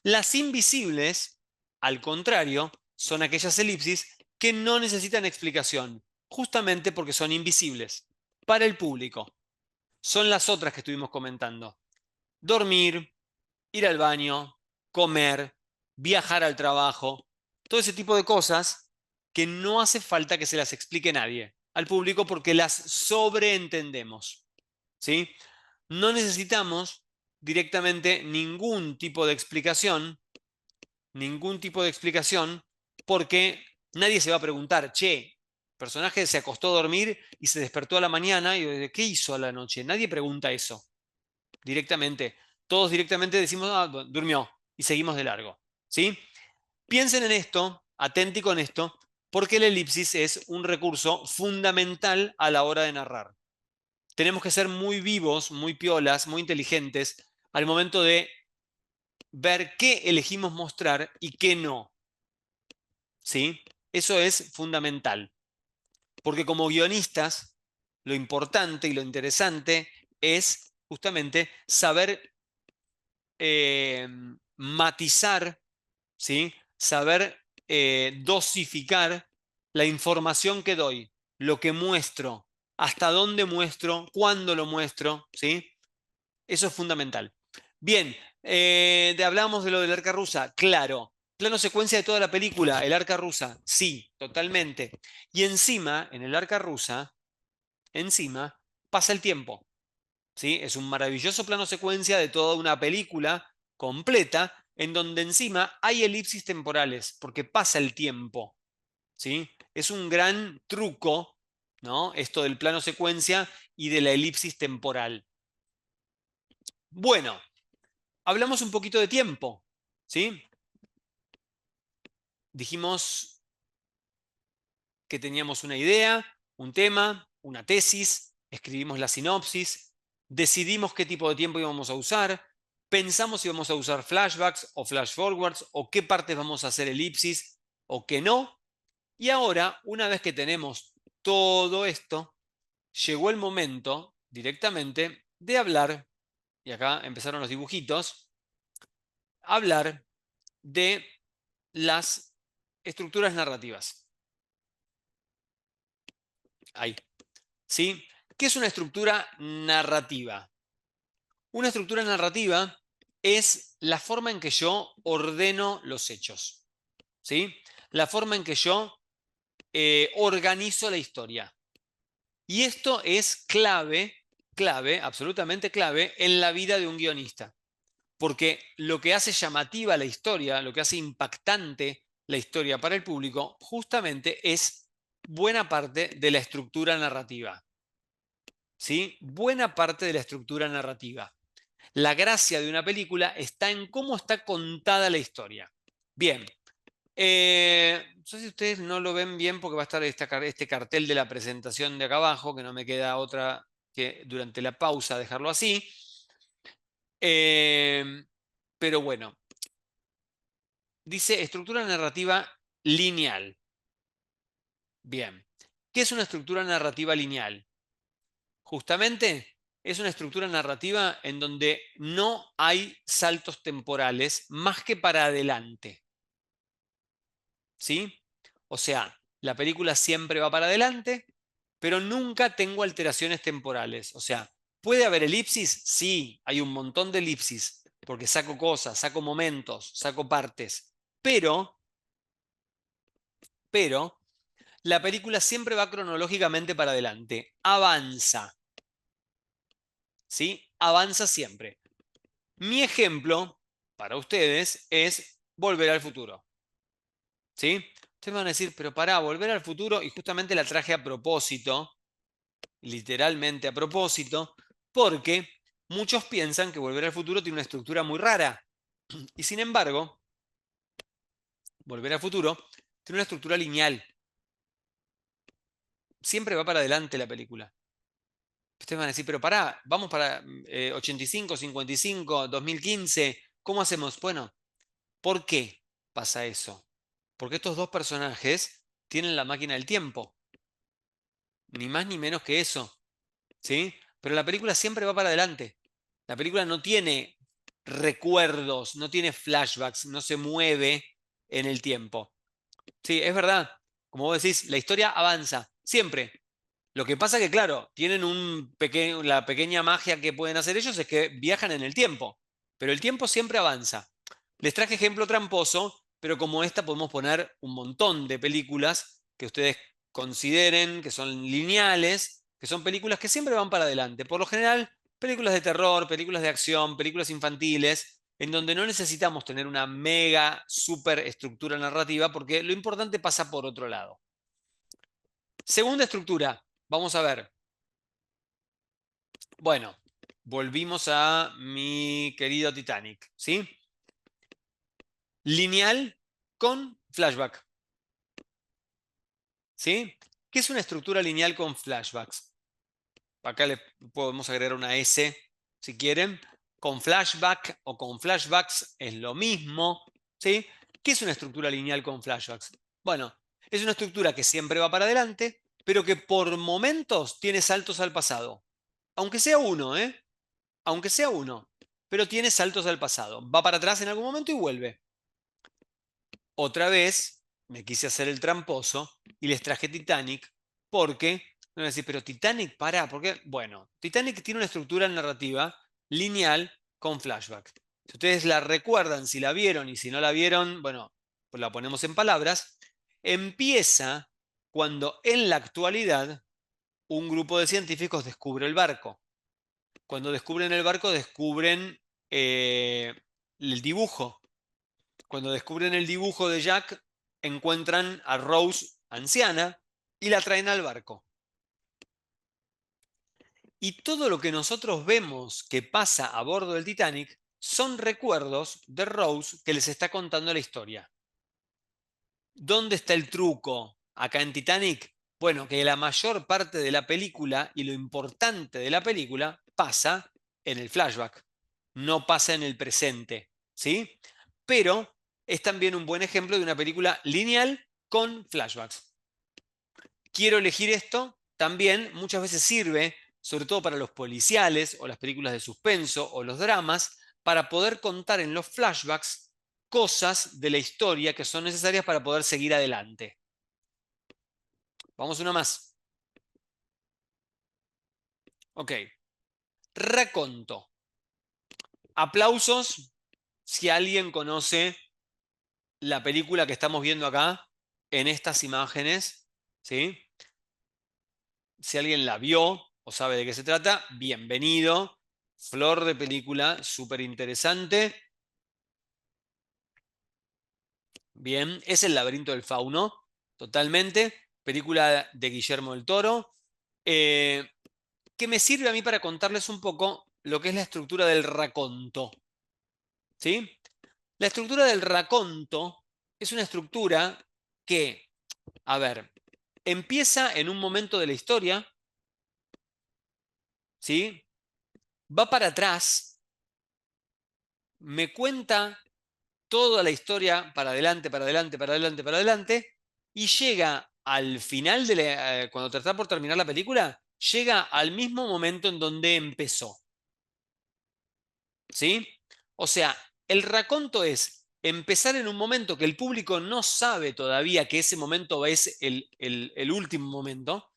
Las invisibles, al contrario, son aquellas elipsis que no necesitan explicación, justamente porque son invisibles para el público. Son las otras que estuvimos comentando. Dormir, ir al baño, comer, viajar al trabajo, todo ese tipo de cosas que no hace falta que se las explique nadie al público porque las sobreentendemos. ¿Sí? No necesitamos directamente ningún tipo de explicación, porque nadie se va a preguntar, che, el personaje se acostó a dormir y se despertó a la mañana y ¿qué hizo a la noche? Nadie pregunta eso directamente. Todos directamente decimos, ah, durmió y seguimos de largo. ¿Sí? Piensen en esto, atenti con esto, porque la elipsis es un recurso fundamental a la hora de narrar. Tenemos que ser muy vivos, muy piolas, muy inteligentes al momento de ver qué elegimos mostrar y qué no. ¿Sí? Eso es fundamental, porque como guionistas, lo importante y lo interesante es justamente saber eh, matizar, ¿sí? Saber dosificar la información que doy, lo que muestro, hasta dónde muestro, cuándo lo muestro, ¿sí? Eso es fundamental. Bien, hablamos de lo del arca rusa, claro. Plano secuencia de toda la película, el arca rusa, sí, totalmente. Y encima, en el arca rusa, encima, pasa el tiempo. ¿Sí? Es un maravilloso plano secuencia de toda una película completa en donde encima hay elipsis temporales, porque pasa el tiempo. ¿Sí? Es un gran truco, ¿no? Esto del plano secuencia y de la elipsis temporal. Bueno, hablamos un poquito de tiempo. ¿Sí? Dijimos que teníamos una idea, un tema, una tesis, escribimos la sinopsis, decidimos qué tipo de tiempo íbamos a usar, pensamos si vamos a usar flashbacks o flash forwards o qué partes vamos a hacer elipsis o qué no. Y ahora, una vez que tenemos todo esto, llegó el momento directamente de hablar, y acá empezaron los dibujitos, hablar de las estructuras narrativas. Ahí. ¿Sí? ¿Qué es una estructura narrativa? Una estructura narrativa es la forma en que yo ordeno los hechos, ¿sí? La forma en que yo organizo la historia. Y esto es clave, absolutamente clave en la vida de un guionista, porque lo que hace llamativa la historia, lo que hace impactante la historia para el público, justamente es buena parte de la estructura narrativa. ¿Sí? Buena parte de la estructura narrativa. La gracia de una película está en cómo está contada la historia. Bien, no sé si ustedes no lo ven bien porque va a estar este cartel de la presentación de acá abajo, que no me queda otra que durante la pausa dejarlo así. Eh, pero bueno, dice estructura narrativa lineal. Bien, ¿qué es una estructura narrativa lineal? Justamente es una estructura narrativa en donde no hay saltos temporales más que para adelante. ¿Sí? O sea, la película siempre va para adelante, pero nunca tengo alteraciones temporales. O sea, ¿puede haber elipsis? Sí, hay un montón de elipsis, porque saco cosas, saco momentos, saco partes. Pero, la película siempre va cronológicamente para adelante. Avanza, ¿sí? Avanza siempre. Mi ejemplo para ustedes es Volver al futuro, ¿sí? Ustedes me van a decir, pero pará, Volver al futuro, y justamente la traje a propósito, literalmente a propósito, porque muchos piensan que Volver al futuro tiene una estructura muy rara. Y sin embargo, Volver al futuro tiene una estructura lineal. Siempre va para adelante la película. Ustedes van a decir, pero pará, vamos para 85, 55, 2015, ¿cómo hacemos? Bueno, ¿por qué pasa eso? Porque estos dos personajes tienen la máquina del tiempo, ni más ni menos que eso, ¿sí? Pero la película siempre va para adelante. La película no tiene recuerdos, no tiene flashbacks, no se mueve en el tiempo. Sí, es verdad. Como vos decís, la historia avanza, siempre. Lo que pasa que, claro, tienen la pequeña magia que pueden hacer ellos es que viajan en el tiempo, pero el tiempo siempre avanza. Les traje ejemplo tramposo, pero como esta podemos poner un montón de películas que ustedes consideren que son lineales, que son películas que siempre van para adelante. Por lo general, películas de terror, películas de acción, películas infantiles, en donde no necesitamos tener una mega super estructura narrativa porque lo importante pasa por otro lado. Segunda estructura, vamos a ver. Bueno, volvimos a mi querido Titanic, ¿sí? Lineal con flashback, ¿sí? ¿Qué es una estructura lineal con flashbacks? Acá le podemos agregar una S si quieren. Con flashback o con flashbacks es lo mismo, ¿sí? ¿Qué es una estructura lineal con flashbacks? Bueno, es una estructura que siempre va para adelante, pero que por momentos tiene saltos al pasado. Aunque sea uno, ¿eh? Aunque sea uno, pero tiene saltos al pasado. Va para atrás en algún momento y vuelve. Otra vez me quise hacer el tramposo y les traje Titanic porque, no voy a decir, pero Titanic, pará, porque, bueno, Titanic tiene una estructura narrativa lineal con flashback. Si ustedes la recuerdan, si la vieron y si no la vieron, bueno, pues la ponemos en palabras. Empieza cuando en la actualidad un grupo de científicos descubre el barco. Cuando descubren el barco, descubren el dibujo. Cuando descubren el dibujo de Jack, encuentran a Rose anciana y la traen al barco. Y todo lo que nosotros vemos que pasa a bordo del Titanic son recuerdos de Rose que les está contando la historia. ¿Dónde está el truco acá en Titanic? Bueno, que la mayor parte de la película y lo importante de la película pasa en el flashback, no pasa en el presente, ¿sí? Pero es también un buen ejemplo de una película lineal con flashbacks. Quiero elegir esto, también muchas veces sirve, sobre todo para los policiales o las películas de suspenso o los dramas, para poder contar en los flashbacks cosas de la historia que son necesarias para poder seguir adelante. Vamos una más. Ok. Raconto. Aplausos si alguien conoce la película que estamos viendo acá en estas imágenes, ¿sí? Si alguien la vio o sabe de qué se trata, bienvenido. Flor de película, súper interesante. Bien, es El laberinto del fauno, totalmente. Película de Guillermo del Toro. Que me sirve a mí para contarles un poco lo que es la estructura del raconto, ¿sí? La estructura del raconto es una estructura que, a ver, empieza en un momento de la historia, ¿sí? Va para atrás, me cuenta toda la historia para adelante, para adelante, para adelante, para adelante, y llega al final cuando está por terminar la película, llega al mismo momento en donde empezó. ¿Sí? O sea, el raconto es empezar en un momento que el público no sabe todavía que ese momento es el último momento,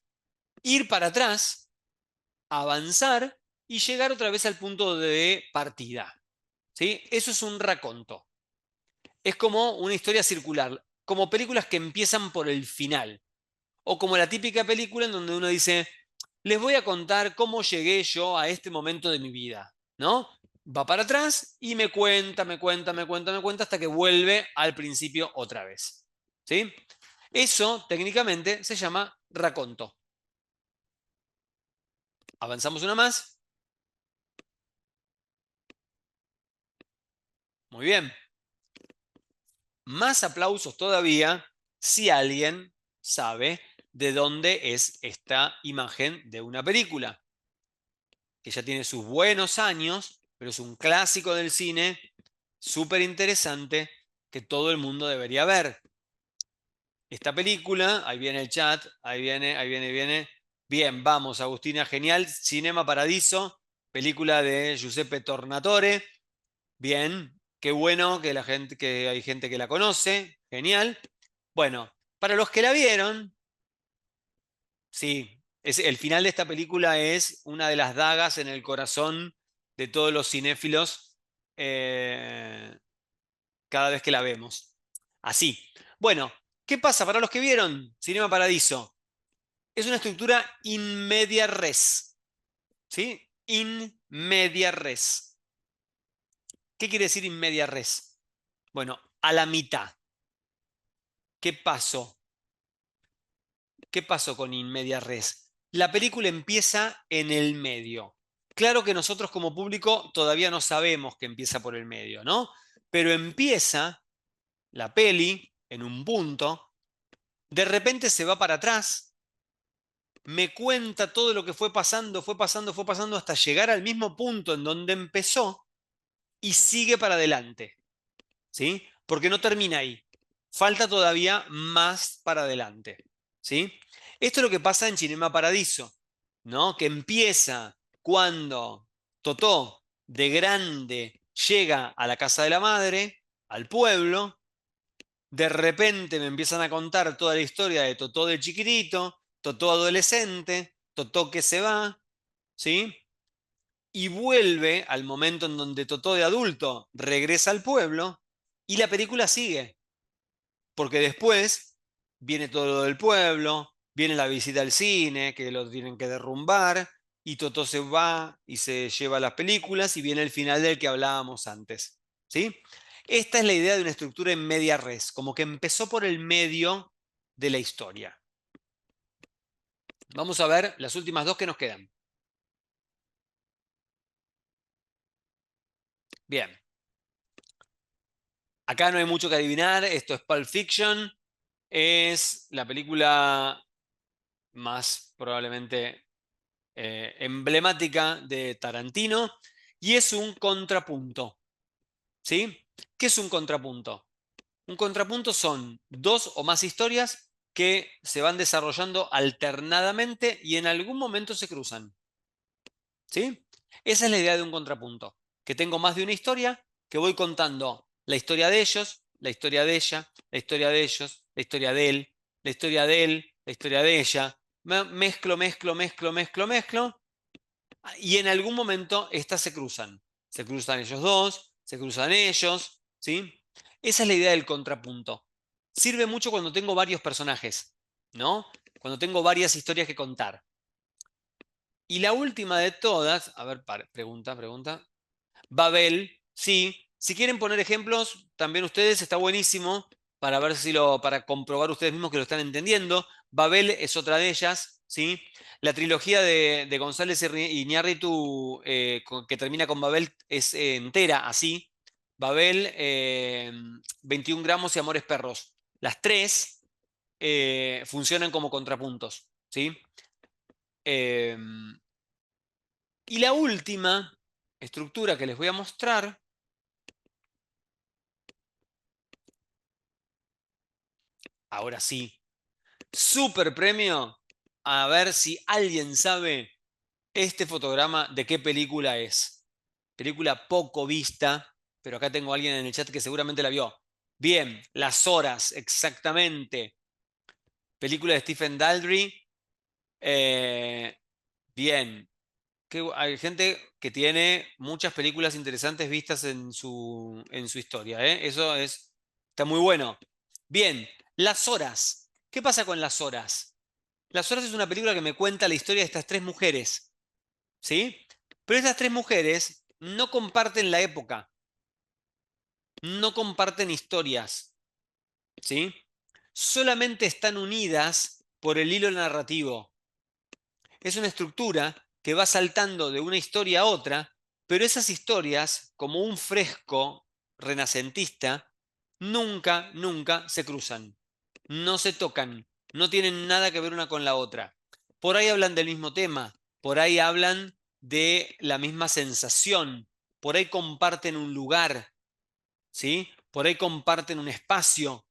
ir para atrás, avanzar y llegar otra vez al punto de partida. ¿Sí? Eso es un raconto. Es como una historia circular, como películas que empiezan por el final, o como la típica película en donde uno dice, les voy a contar cómo llegué yo a este momento de mi vida, ¿no? Va para atrás y me cuenta, me cuenta, me cuenta, me cuenta hasta que vuelve al principio otra vez. ¿Sí? Eso técnicamente se llama raconto. Avanzamos una más. Muy bien. Más aplausos todavía si alguien sabe de dónde es esta imagen de una película, que ya tiene sus buenos años, pero es un clásico del cine, súper interesante, que todo el mundo debería ver. Esta película, ahí viene el chat, ahí viene, ahí viene, viene. Bien, vamos, Agustina, genial. Cinema Paradiso, película de Giuseppe Tornatore. Bien, qué bueno que la gente, que hay gente que la conoce, genial. Bueno, para los que la vieron, sí, el final de esta película es una de las dagas en el corazón de todos los cinéfilos eh, cada vez que la vemos. Así. Bueno, ¿qué pasa? Para los que vieron Cinema Paradiso, es una estructura in media res. ¿Sí? In media res. ¿Qué quiere decir in media res? Bueno, a la mitad. ¿Qué pasó? ¿Qué pasó con In Media Res? La película empieza en el medio. Claro que nosotros como público todavía no sabemos que empieza por el medio, ¿no? Pero empieza la peli en un punto, de repente se va para atrás, me cuenta todo lo que fue pasando, fue pasando, fue pasando hasta llegar al mismo punto en donde empezó y sigue para adelante, ¿sí? Porque no termina ahí. Falta todavía más para adelante, ¿sí? Esto es lo que pasa en Cinema Paradiso, ¿no? Que empieza cuando Totó de grande llega a la casa de la madre, al pueblo, de repente me empiezan a contar toda la historia de Totó de chiquitito, Totó adolescente, Totó que se va, ¿sí? Y vuelve al momento en donde Totó de adulto regresa al pueblo y la película sigue, porque después viene todo lo del pueblo, viene la visita al cine, que lo tienen que derrumbar, y Totó se va y se lleva las películas y viene el final del que hablábamos antes, ¿sí? Esta es la idea de una estructura en media res, como que empezó por el medio de la historia. Vamos a ver las últimas dos que nos quedan. Bien. Acá no hay mucho que adivinar, esto es Pulp Fiction, es la película más probablemente emblemática de Tarantino y es un contrapunto, ¿sí? ¿Qué es un contrapunto? Un contrapunto son dos o más historias que se van desarrollando alternadamente y en algún momento se cruzan, ¿sí? Esa es la idea de un contrapunto, que tengo más de una historia, que voy contando la historia de ellos, la historia de ella, la historia de ellos, la historia de él, la historia de él, la historia de ella. Mezclo, mezclo, mezclo, mezclo, mezclo, y en algún momento estas se cruzan. Se cruzan ellos dos, se cruzan ellos, ¿sí? Esa es la idea del contrapunto. Sirve mucho cuando tengo varios personajes, ¿no? Cuando tengo varias historias que contar. Y la última de todas, a ver, pregunta, pregunta. Babel, sí. Si quieren poner ejemplos, también ustedes, está buenísimo para ver si para comprobar ustedes mismos que lo están entendiendo. Babel es otra de ellas, ¿sí? La trilogía de González Iñárritu, que termina con Babel, es entera así. Babel, 21 gramos y Amores Perros. Las tres funcionan como contrapuntos, ¿sí? Em, y la última estructura que les voy a mostrar, ahora sí, super premio a ver si alguien sabe este fotograma de qué película es. Película poco vista, pero acá tengo a alguien en el chat que seguramente la vio. Bien, Las Horas, exactamente. Película de Stephen Daldry. Eh, bien, hay gente que tiene muchas películas interesantes vistas en su historia, ¿eh? Está muy bueno. Bien, Las Horas. ¿Qué pasa con Las Horas? Las Horas es una película que me cuenta la historia de estas tres mujeres, ¿sí? Pero estas tres mujeres no comparten la época, no comparten historias, ¿sí? Solamente están unidas por el hilo narrativo. Es una estructura que va saltando de una historia a otra, pero esas historias, como un fresco renacentista, nunca se cruzan, no se tocan, no tienen nada que ver una con la otra. Por ahí hablan del mismo tema, por ahí hablan de la misma sensación, por ahí comparten un lugar, ¿sí? Por ahí comparten un espacio,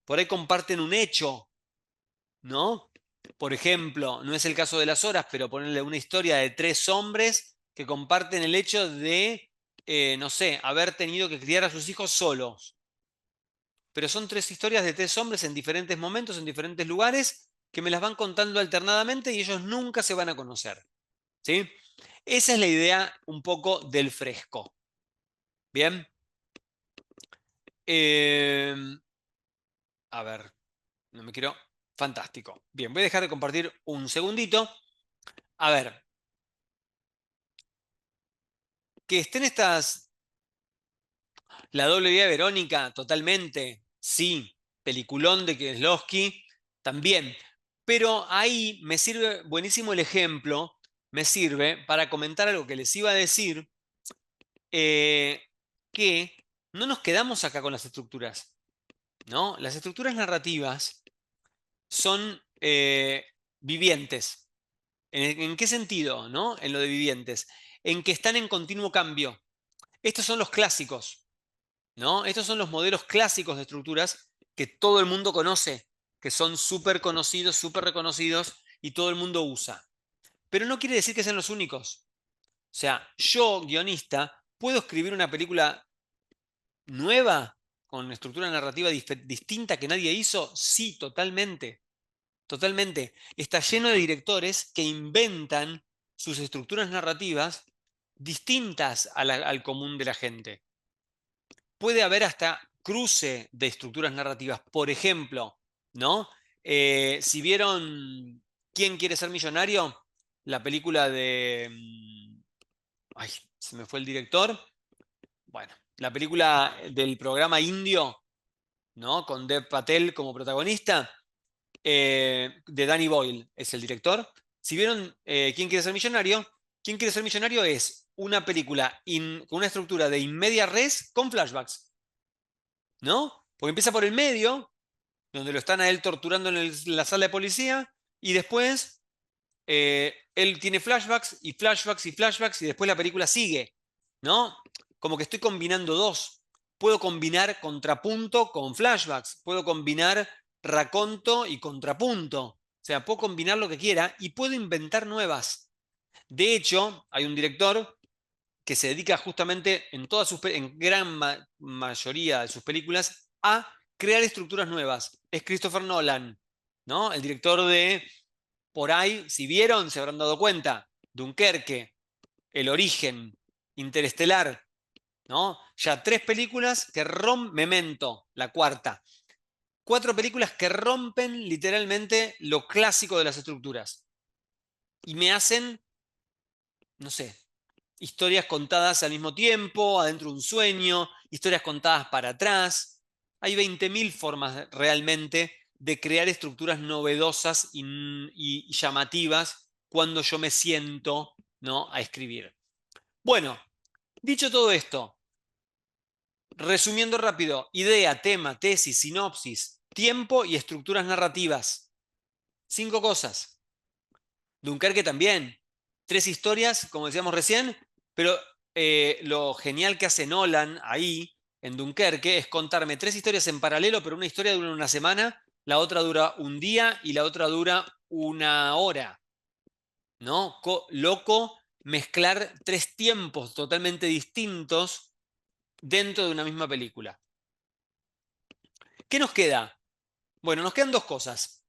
por ahí comparten un hecho, ¿no? Por ejemplo, no es el caso de Las Horas, pero ponerle una historia de tres hombres que comparten el hecho de, no sé, haber tenido que criar a sus hijos solos. Pero son tres historias de tres hombres en diferentes momentos, en diferentes lugares, que me las van contando alternadamente y ellos nunca se van a conocer, ¿sí? Esa es la idea un poco del fresco. Bien. Eh, a ver, no me quiero... Fantástico. Bien, voy a dejar de compartir un segundito. A ver, que estén estas... La doble vida de Verónica, totalmente. Sí. Peliculón de Kieslowski, también. Pero ahí me sirve buenísimo el ejemplo, me sirve para comentar algo que les iba a decir, eh, que no nos quedamos acá con las estructuras, ¿no? Las estructuras narrativas son vivientes. En qué sentido, no? En lo de vivientes. En que están en continuo cambio. Estos son los clásicos, ¿no? Estos son los modelos clásicos de estructuras que todo el mundo conoce, que son súper conocidos, súper reconocidos y todo el mundo usa. Pero no quiere decir que sean los únicos. O sea, yo, guionista, ¿puedo escribir una película nueva con estructura narrativa distinta que nadie hizo? Sí, totalmente. Totalmente. Está lleno de directores que inventan sus estructuras narrativas distintas al común de la gente. Puede haber hasta cruce de estructuras narrativas. Por ejemplo, ¿no? Si vieron ¿Quién quiere ser millonario? La película de... Ay, se me fue el director. Bueno, la película del programa indio, ¿no? Con Dev Patel como protagonista. De Danny Boyle es el director. Si vieron ¿Quién quiere ser millonario? ¿Quién quiere ser millonario? Es una película con una estructura de in media res con flashbacks, ¿no? Porque empieza por el medio, donde lo están a él torturando en la sala de policía, y después él tiene flashbacks y flashbacks y flashbacks, y después la película sigue, ¿no? Como que estoy combinando dos. Puedo combinar contrapunto con flashbacks, puedo combinar raconto y contrapunto. O sea, puedo combinar lo que quiera y puedo inventar nuevas. De hecho, hay un director que se dedica justamente en gran mayoría de sus películas a crear estructuras nuevas. Es Christopher Nolan, ¿no? El director de, por ahí, si vieron, se habrán dado cuenta, Dunkerque, El Origen, Interestelar, ¿no? Ya tres películas que rompen, Memento, la cuarta. Cuatro películas que rompen literalmente lo clásico de las estructuras y me hacen, no sé, historias contadas al mismo tiempo, adentro de un sueño, historias contadas para atrás. Hay 20.000 formas realmente de crear estructuras novedosas y llamativas cuando yo me siento, ¿no?, a escribir. Bueno, dicho todo esto, resumiendo rápido, idea, tema, tesis, sinopsis, tiempo y estructuras narrativas. 5 cosas. Dunkerque también. 3 historias, como decíamos recién, pero lo genial que hace Nolan ahí, en Dunkerque, es contarme 3 historias en paralelo, pero una historia dura una semana, la otra dura un día y la otra dura una hora, ¿no? Loco mezclar tres tiempos totalmente distintos dentro de una misma película. ¿Qué nos queda? Bueno, nos quedan dos cosas.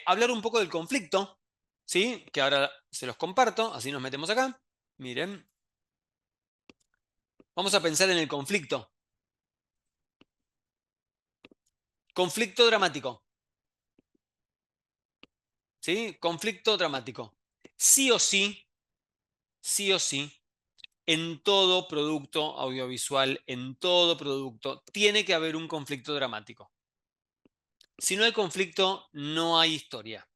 Hablar un poco del conflicto, ¿sí? Que ahora se los comparto, así nos metemos acá. Miren, vamos a pensar en el conflicto. Conflicto dramático, ¿sí? Conflicto dramático. Sí o sí, sí o sí, en todo producto audiovisual, en todo producto, tiene que haber un conflicto dramático. Si no hay conflicto, no hay historia.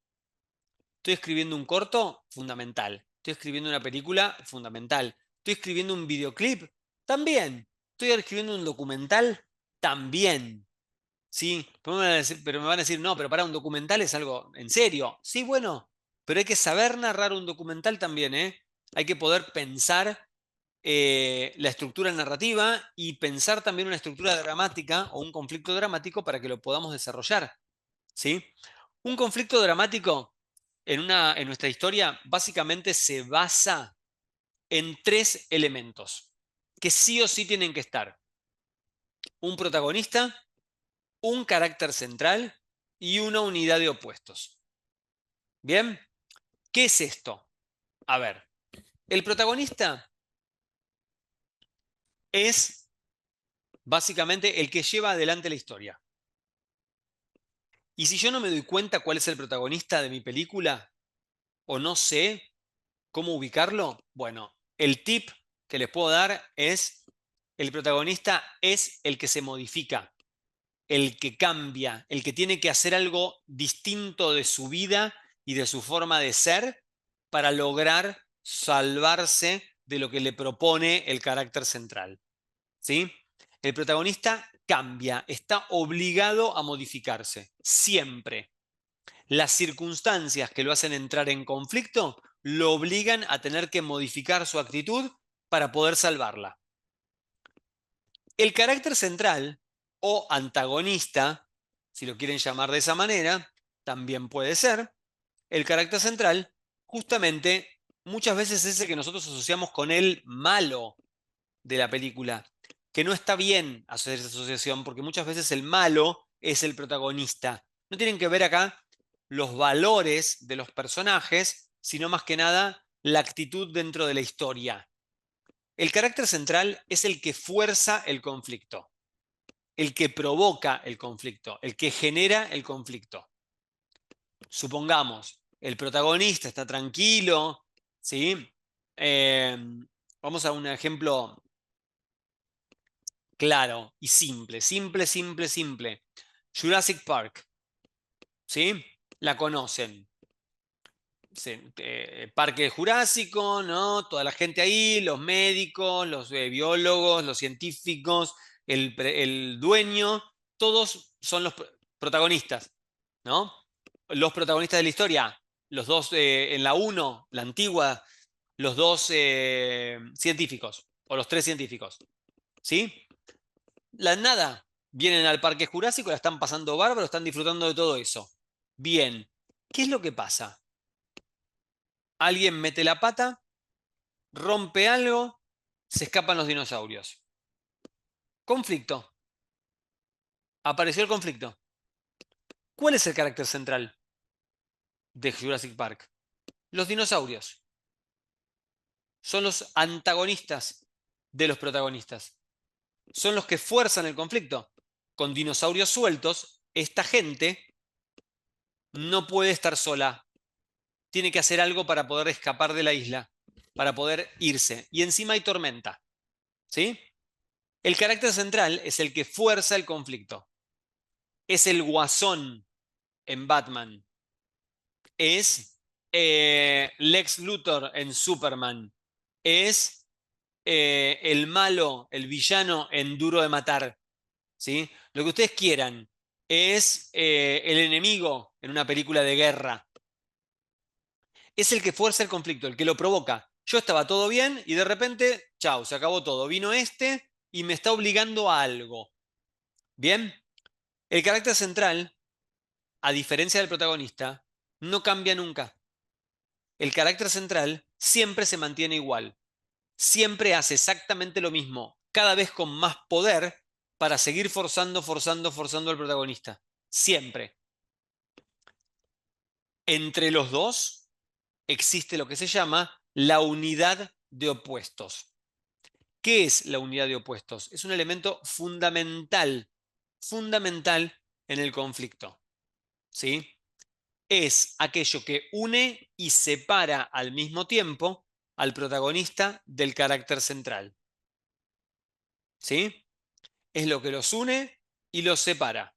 Estoy escribiendo un corto, fundamental. Estoy escribiendo una película, fundamental. Estoy escribiendo un videoclip, también. Estoy escribiendo un documental, también. Sí, pero me van a decir, no, pero para un documental es algo en serio. Sí, bueno, pero hay que saber narrar un documental también, ¿eh? Hay que poder pensar la estructura narrativa y pensar también una estructura dramática o un conflicto dramático para que lo podamos desarrollar, ¿sí? Un conflicto dramático en nuestra historia básicamente se basa en tres elementos que sí o sí tienen que estar. Un protagonista, un carácter central y una unidad de opuestos. ¿Bien? ¿Qué es esto? A ver, el protagonista es básicamente el que lleva adelante la historia. Y si yo no me doy cuenta cuál es el protagonista de mi película o no sé cómo ubicarlo, bueno, el tip que les puedo dar es el protagonista es el que se modifica, el que cambia, el que tiene que hacer algo distinto de su vida y de su forma de ser para lograr salvarse de lo que le propone el carácter central. ¿Sí? El protagonista cambia, está obligado a modificarse, siempre. Las circunstancias que lo hacen entrar en conflicto lo obligan a tener que modificar su actitud para poder salvarla. El carácter central o antagonista, si lo quieren llamar de esa manera, también puede ser. El carácter central, justamente, muchas veces es el que nosotros asociamos con el malo de la película, que no está bien hacer esa asociación porque muchas veces el malo es el protagonista. No tienen que ver acá los valores de los personajes, sino más que nada la actitud dentro de la historia. El carácter central es el que fuerza el conflicto, el que provoca el conflicto, el que genera el conflicto. Supongamos, el protagonista está tranquilo, ¿sí? Eh, Vamos a un ejemplo claro y simple, simple, simple, simple. Jurassic Park, ¿sí? La conocen. Sí, Parque Jurásico, ¿no? Toda la gente ahí, los médicos, los biólogos, los científicos, el dueño, todos son los protagonistas, ¿no? Los protagonistas de la historia, los dos en la uno, la antigua, los dos científicos, o los tres científicos, ¿sí? La nada, vienen al Parque Jurásico, la están pasando bárbaro, están disfrutando de todo eso. Bien, ¿qué es lo que pasa? Alguien mete la pata, rompe algo, se escapan los dinosaurios. Conflicto. Apareció el conflicto. ¿Cuál es el carácter central de Jurassic Park? Los dinosaurios. Son los antagonistas de los protagonistas. Son los que fuerzan el conflicto. Con dinosaurios sueltos, esta gente no puede estar sola. Tiene que hacer algo para poder escapar de la isla, para poder irse. Y encima hay tormenta. ¿Sí? El carácter central es el que fuerza el conflicto. Es el guasón en Batman. Es Lex Luthor en Superman. Es el malo, el villano en Duro de Matar. ¿Sí? Lo que ustedes quieran. Es el enemigo en una película de guerra. Es el que fuerza el conflicto, el que lo provoca. Yo estaba todo bien y de repente, chao, se acabó todo. Vino este y me está obligando a algo. ¿Bien? El carácter central, a diferencia del protagonista, no cambia nunca. El carácter central siempre se mantiene igual, siempre hace exactamente lo mismo, cada vez con más poder para seguir forzando, forzando, forzando al protagonista. Siempre. Entre los dos existe lo que se llama la unidad de opuestos. ¿Qué es la unidad de opuestos? Es un elemento fundamental, fundamental en el conflicto. ¿Sí? Es aquello que une y separa al mismo tiempo al protagonista del carácter central. ¿Sí? Es lo que los une y los separa.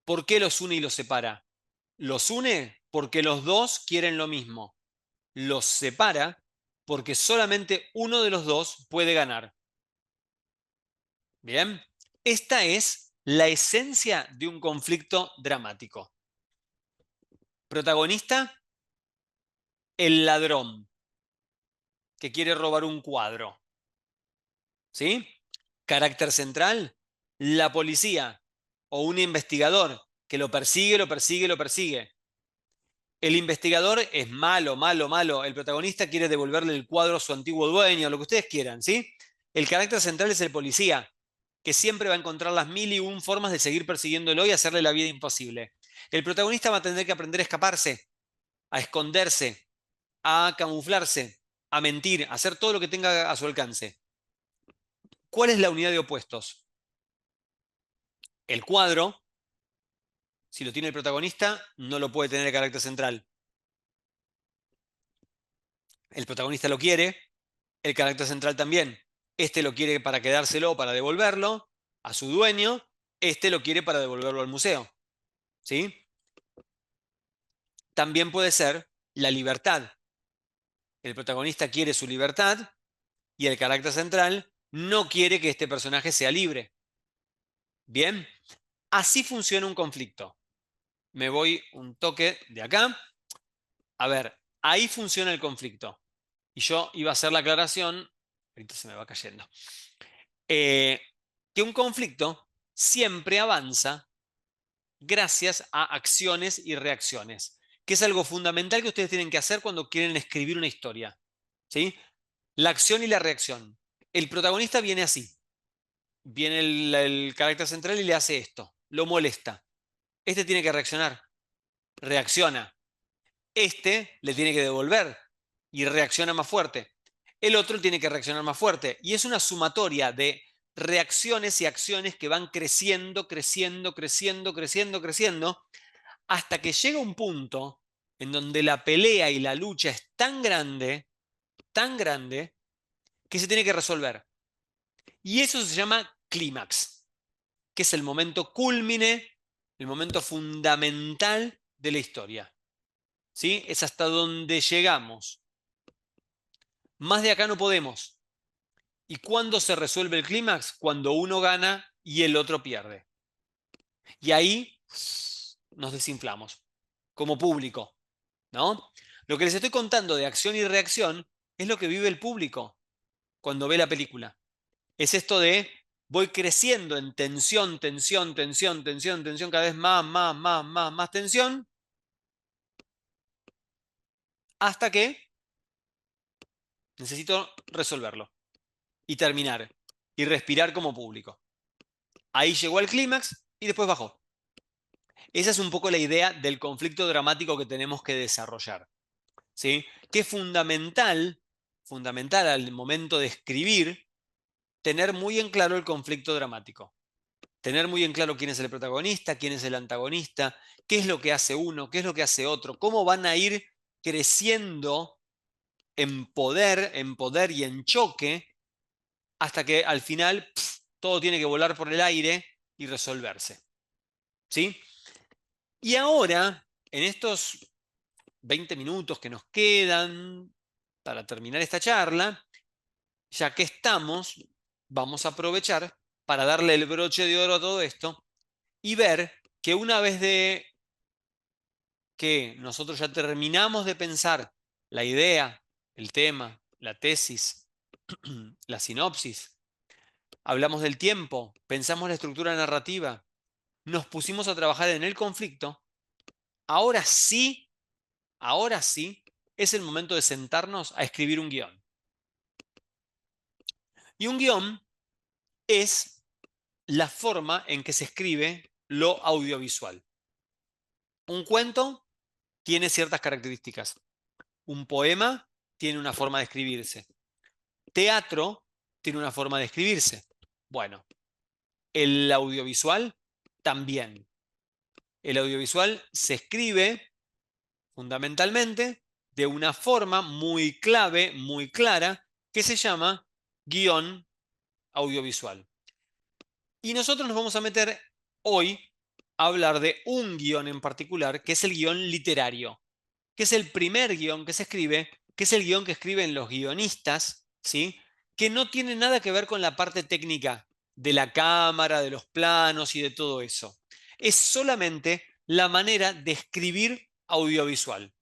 ¿Por qué los une y los separa? Los une porque los dos quieren lo mismo. Los separa porque solamente uno de los dos puede ganar. Bien, esta es la esencia de un conflicto dramático. Protagonista, el ladrón que quiere robar un cuadro. ¿Sí? Carácter central, la policía o un investigador que lo persigue, lo persigue, lo persigue. El investigador es malo, malo, malo. El protagonista quiere devolverle el cuadro a su antiguo dueño, lo que ustedes quieran, ¿sí? El carácter central es el policía, que siempre va a encontrar las mil y un formas de seguir persiguiéndolo y hacerle la vida imposible. El protagonista va a tener que aprender a escaparse, a esconderse, a camuflarse, a mentir, a hacer todo lo que tenga a su alcance. ¿Cuál es la unidad de opuestos? El cuadro, si lo tiene el protagonista, no lo puede tener el carácter central. El protagonista lo quiere, el carácter central también. Este lo quiere para quedárselo, para devolverlo a su dueño. Este lo quiere para devolverlo al museo. ¿Sí? También puede ser la libertad. El protagonista quiere su libertad y el carácter central no quiere que este personaje sea libre. Bien, así funciona un conflicto. Me voy un toque de acá. A ver, ahí funciona el conflicto. Y yo iba a hacer la aclaración, ahorita se me va cayendo, eh, que un conflicto siempre avanza gracias a acciones y reacciones, que es algo fundamental que ustedes tienen que hacer cuando quieren escribir una historia. ¿Sí? La acción y la reacción. El protagonista viene así, viene el carácter central y le hace esto, lo molesta. Este tiene que reaccionar, reacciona. Este le tiene que devolver y reacciona más fuerte. El otro tiene que reaccionar más fuerte. Y es una sumatoria de reacciones y acciones que van creciendo, creciendo, creciendo, creciendo, creciendo, hasta que llega un punto en donde la pelea y la lucha es tan grande, que se tiene que resolver. Y eso se llama clímax, que es el momento cúlmine, el momento fundamental de la historia. ¿Sí? Es hasta donde llegamos. Más de acá no podemos. ¿Y cuándo se resuelve el clímax? Cuando uno gana y el otro pierde. Y ahí nos desinflamos, como público, ¿no? Lo que les estoy contando de acción y reacción es lo que vive el público cuando ve la película. Es esto de voy creciendo en tensión, tensión, tensión, tensión, tensión, cada vez más, más, más, más, más tensión, hasta que necesito resolverlo y terminar y respirar como público. Ahí llegó al clímax y después bajó. Esa es un poco la idea del conflicto dramático que tenemos que desarrollar, ¿sí? Que es fundamental, fundamental al momento de escribir, tener muy en claro el conflicto dramático. Tener muy en claro quién es el protagonista, quién es el antagonista, qué es lo que hace uno, qué es lo que hace otro, cómo van a ir creciendo en poder y en choque, hasta que al final todo tiene que volar por el aire y resolverse. ¿Sí? Y ahora, en estos 20 minutos que nos quedan para terminar esta charla, ya que estamos, vamos a aprovechar para darle el broche de oro a todo esto y ver que una vez de que nosotros ya terminamos de pensar la idea, el tema, la tesis, la sinopsis, hablamos del tiempo, pensamos la estructura narrativa, nos pusimos a trabajar en el conflicto, ahora sí, es el momento de sentarnos a escribir un guión. Y un guión es la forma en que se escribe lo audiovisual. Un cuento tiene ciertas características. Un poema tiene una forma de escribirse. Teatro tiene una forma de escribirse. Bueno, el audiovisual también. El audiovisual se escribe fundamentalmente de una forma muy clave, muy clara, que se llama guión audiovisual. Y nosotros nos vamos a meter hoy a hablar de un guión en particular, que es el guión literario, que es el primer guión que se escribe, que es el guión que escriben los guionistas, ¿sí? Que no tiene nada que ver con la parte técnica de la cámara, de los planos y de todo eso. Es solamente la manera de escribir audiovisual,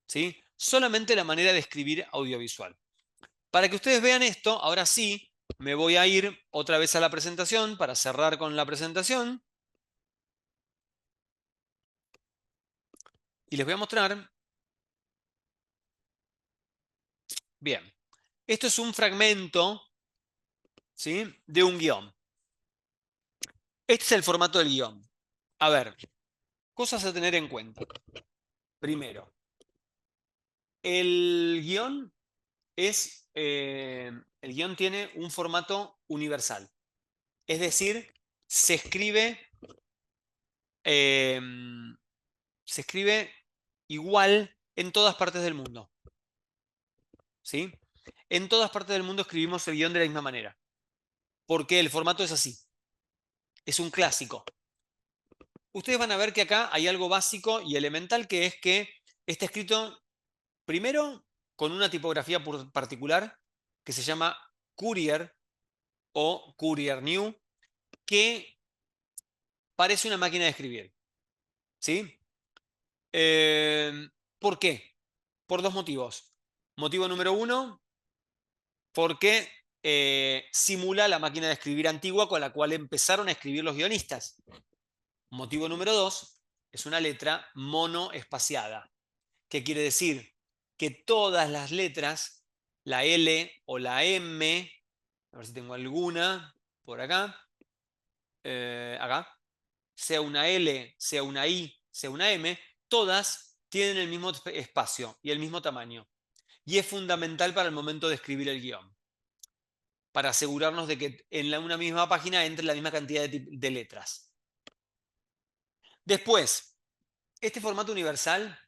¿sí? Solamente la manera de escribir audiovisual. Para que ustedes vean esto, ahora sí, me voy a ir otra vez a la presentación para cerrar con la presentación y les voy a mostrar. Bien, esto es un fragmento, ¿sí?, de un guión. Este es el formato del guión. A ver, cosas a tener en cuenta. Primero, el guión el guión tiene un formato universal. Es decir, se escribe, eh, se escribe igual en todas partes del mundo. ¿Sí? En todas partes del mundo escribimos el guión de la misma manera. Porque el formato es así. Es un clásico. Ustedes van a ver que acá hay algo básico y elemental, que es que está escrito primero con una tipografía particular que se llama Courier o Courier New, que parece una máquina de escribir. ¿Sí? Eh, ¿Por qué? Por dos motivos. Motivo número uno, porque simula la máquina de escribir antigua con la cual empezaron a escribir los guionistas. Motivo número dos, es una letra monoespaciada. ¿Qué quiere decir? Que todas las letras, la L o la M, a ver si tengo alguna por acá, acá, sea una L, sea una I, sea una M, todas tienen el mismo espacio y el mismo tamaño. Y es fundamental para el momento de escribir el guión, para asegurarnos de que en una misma página entre la misma cantidad de letras. Después, este formato universal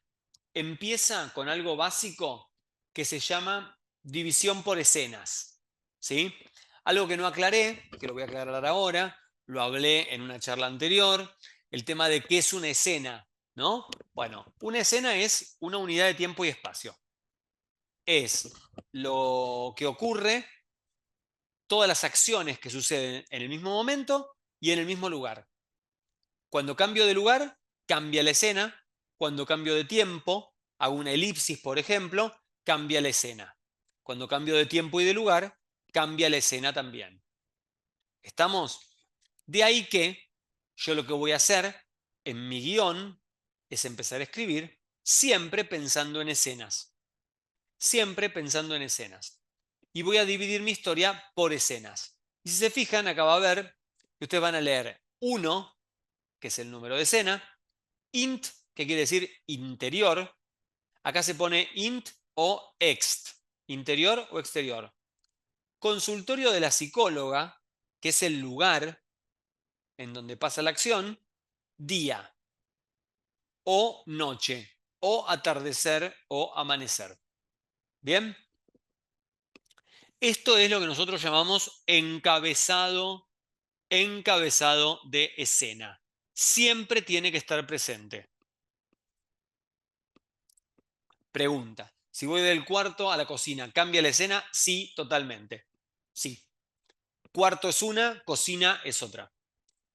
empieza con algo básico que se llama división por escenas, ¿sí? Algo que no aclaré, que lo voy a aclarar ahora, lo hablé en una charla anterior, el tema de qué es una escena, ¿no? Bueno, una escena es una unidad de tiempo y espacio. Es lo que ocurre, todas las acciones que suceden en el mismo momento y en el mismo lugar. Cuando cambio de lugar, cambia la escena. Cuando cambio de tiempo, hago una elipsis, por ejemplo, cambia la escena. Cuando cambio de tiempo y de lugar, cambia la escena también. ¿Estamos? De ahí que yo lo que voy a hacer en mi guión es empezar a escribir siempre pensando en escenas. Siempre pensando en escenas. Y voy a dividir mi historia por escenas. Y si se fijan, acá va a ver que ustedes van a leer 1, que es el número de escena, int, que quiere decir interior. Acá se pone int o ext, interior o exterior. Consultorio de la psicóloga, que es el lugar en donde pasa la acción, día o noche, o atardecer o amanecer. ¿Bien? Esto es lo que nosotros llamamos encabezado de escena. Siempre tiene que estar presente. Pregunta: si voy del cuarto a la cocina, ¿cambia la escena? Sí, totalmente. Sí. Cuarto es una, cocina es otra.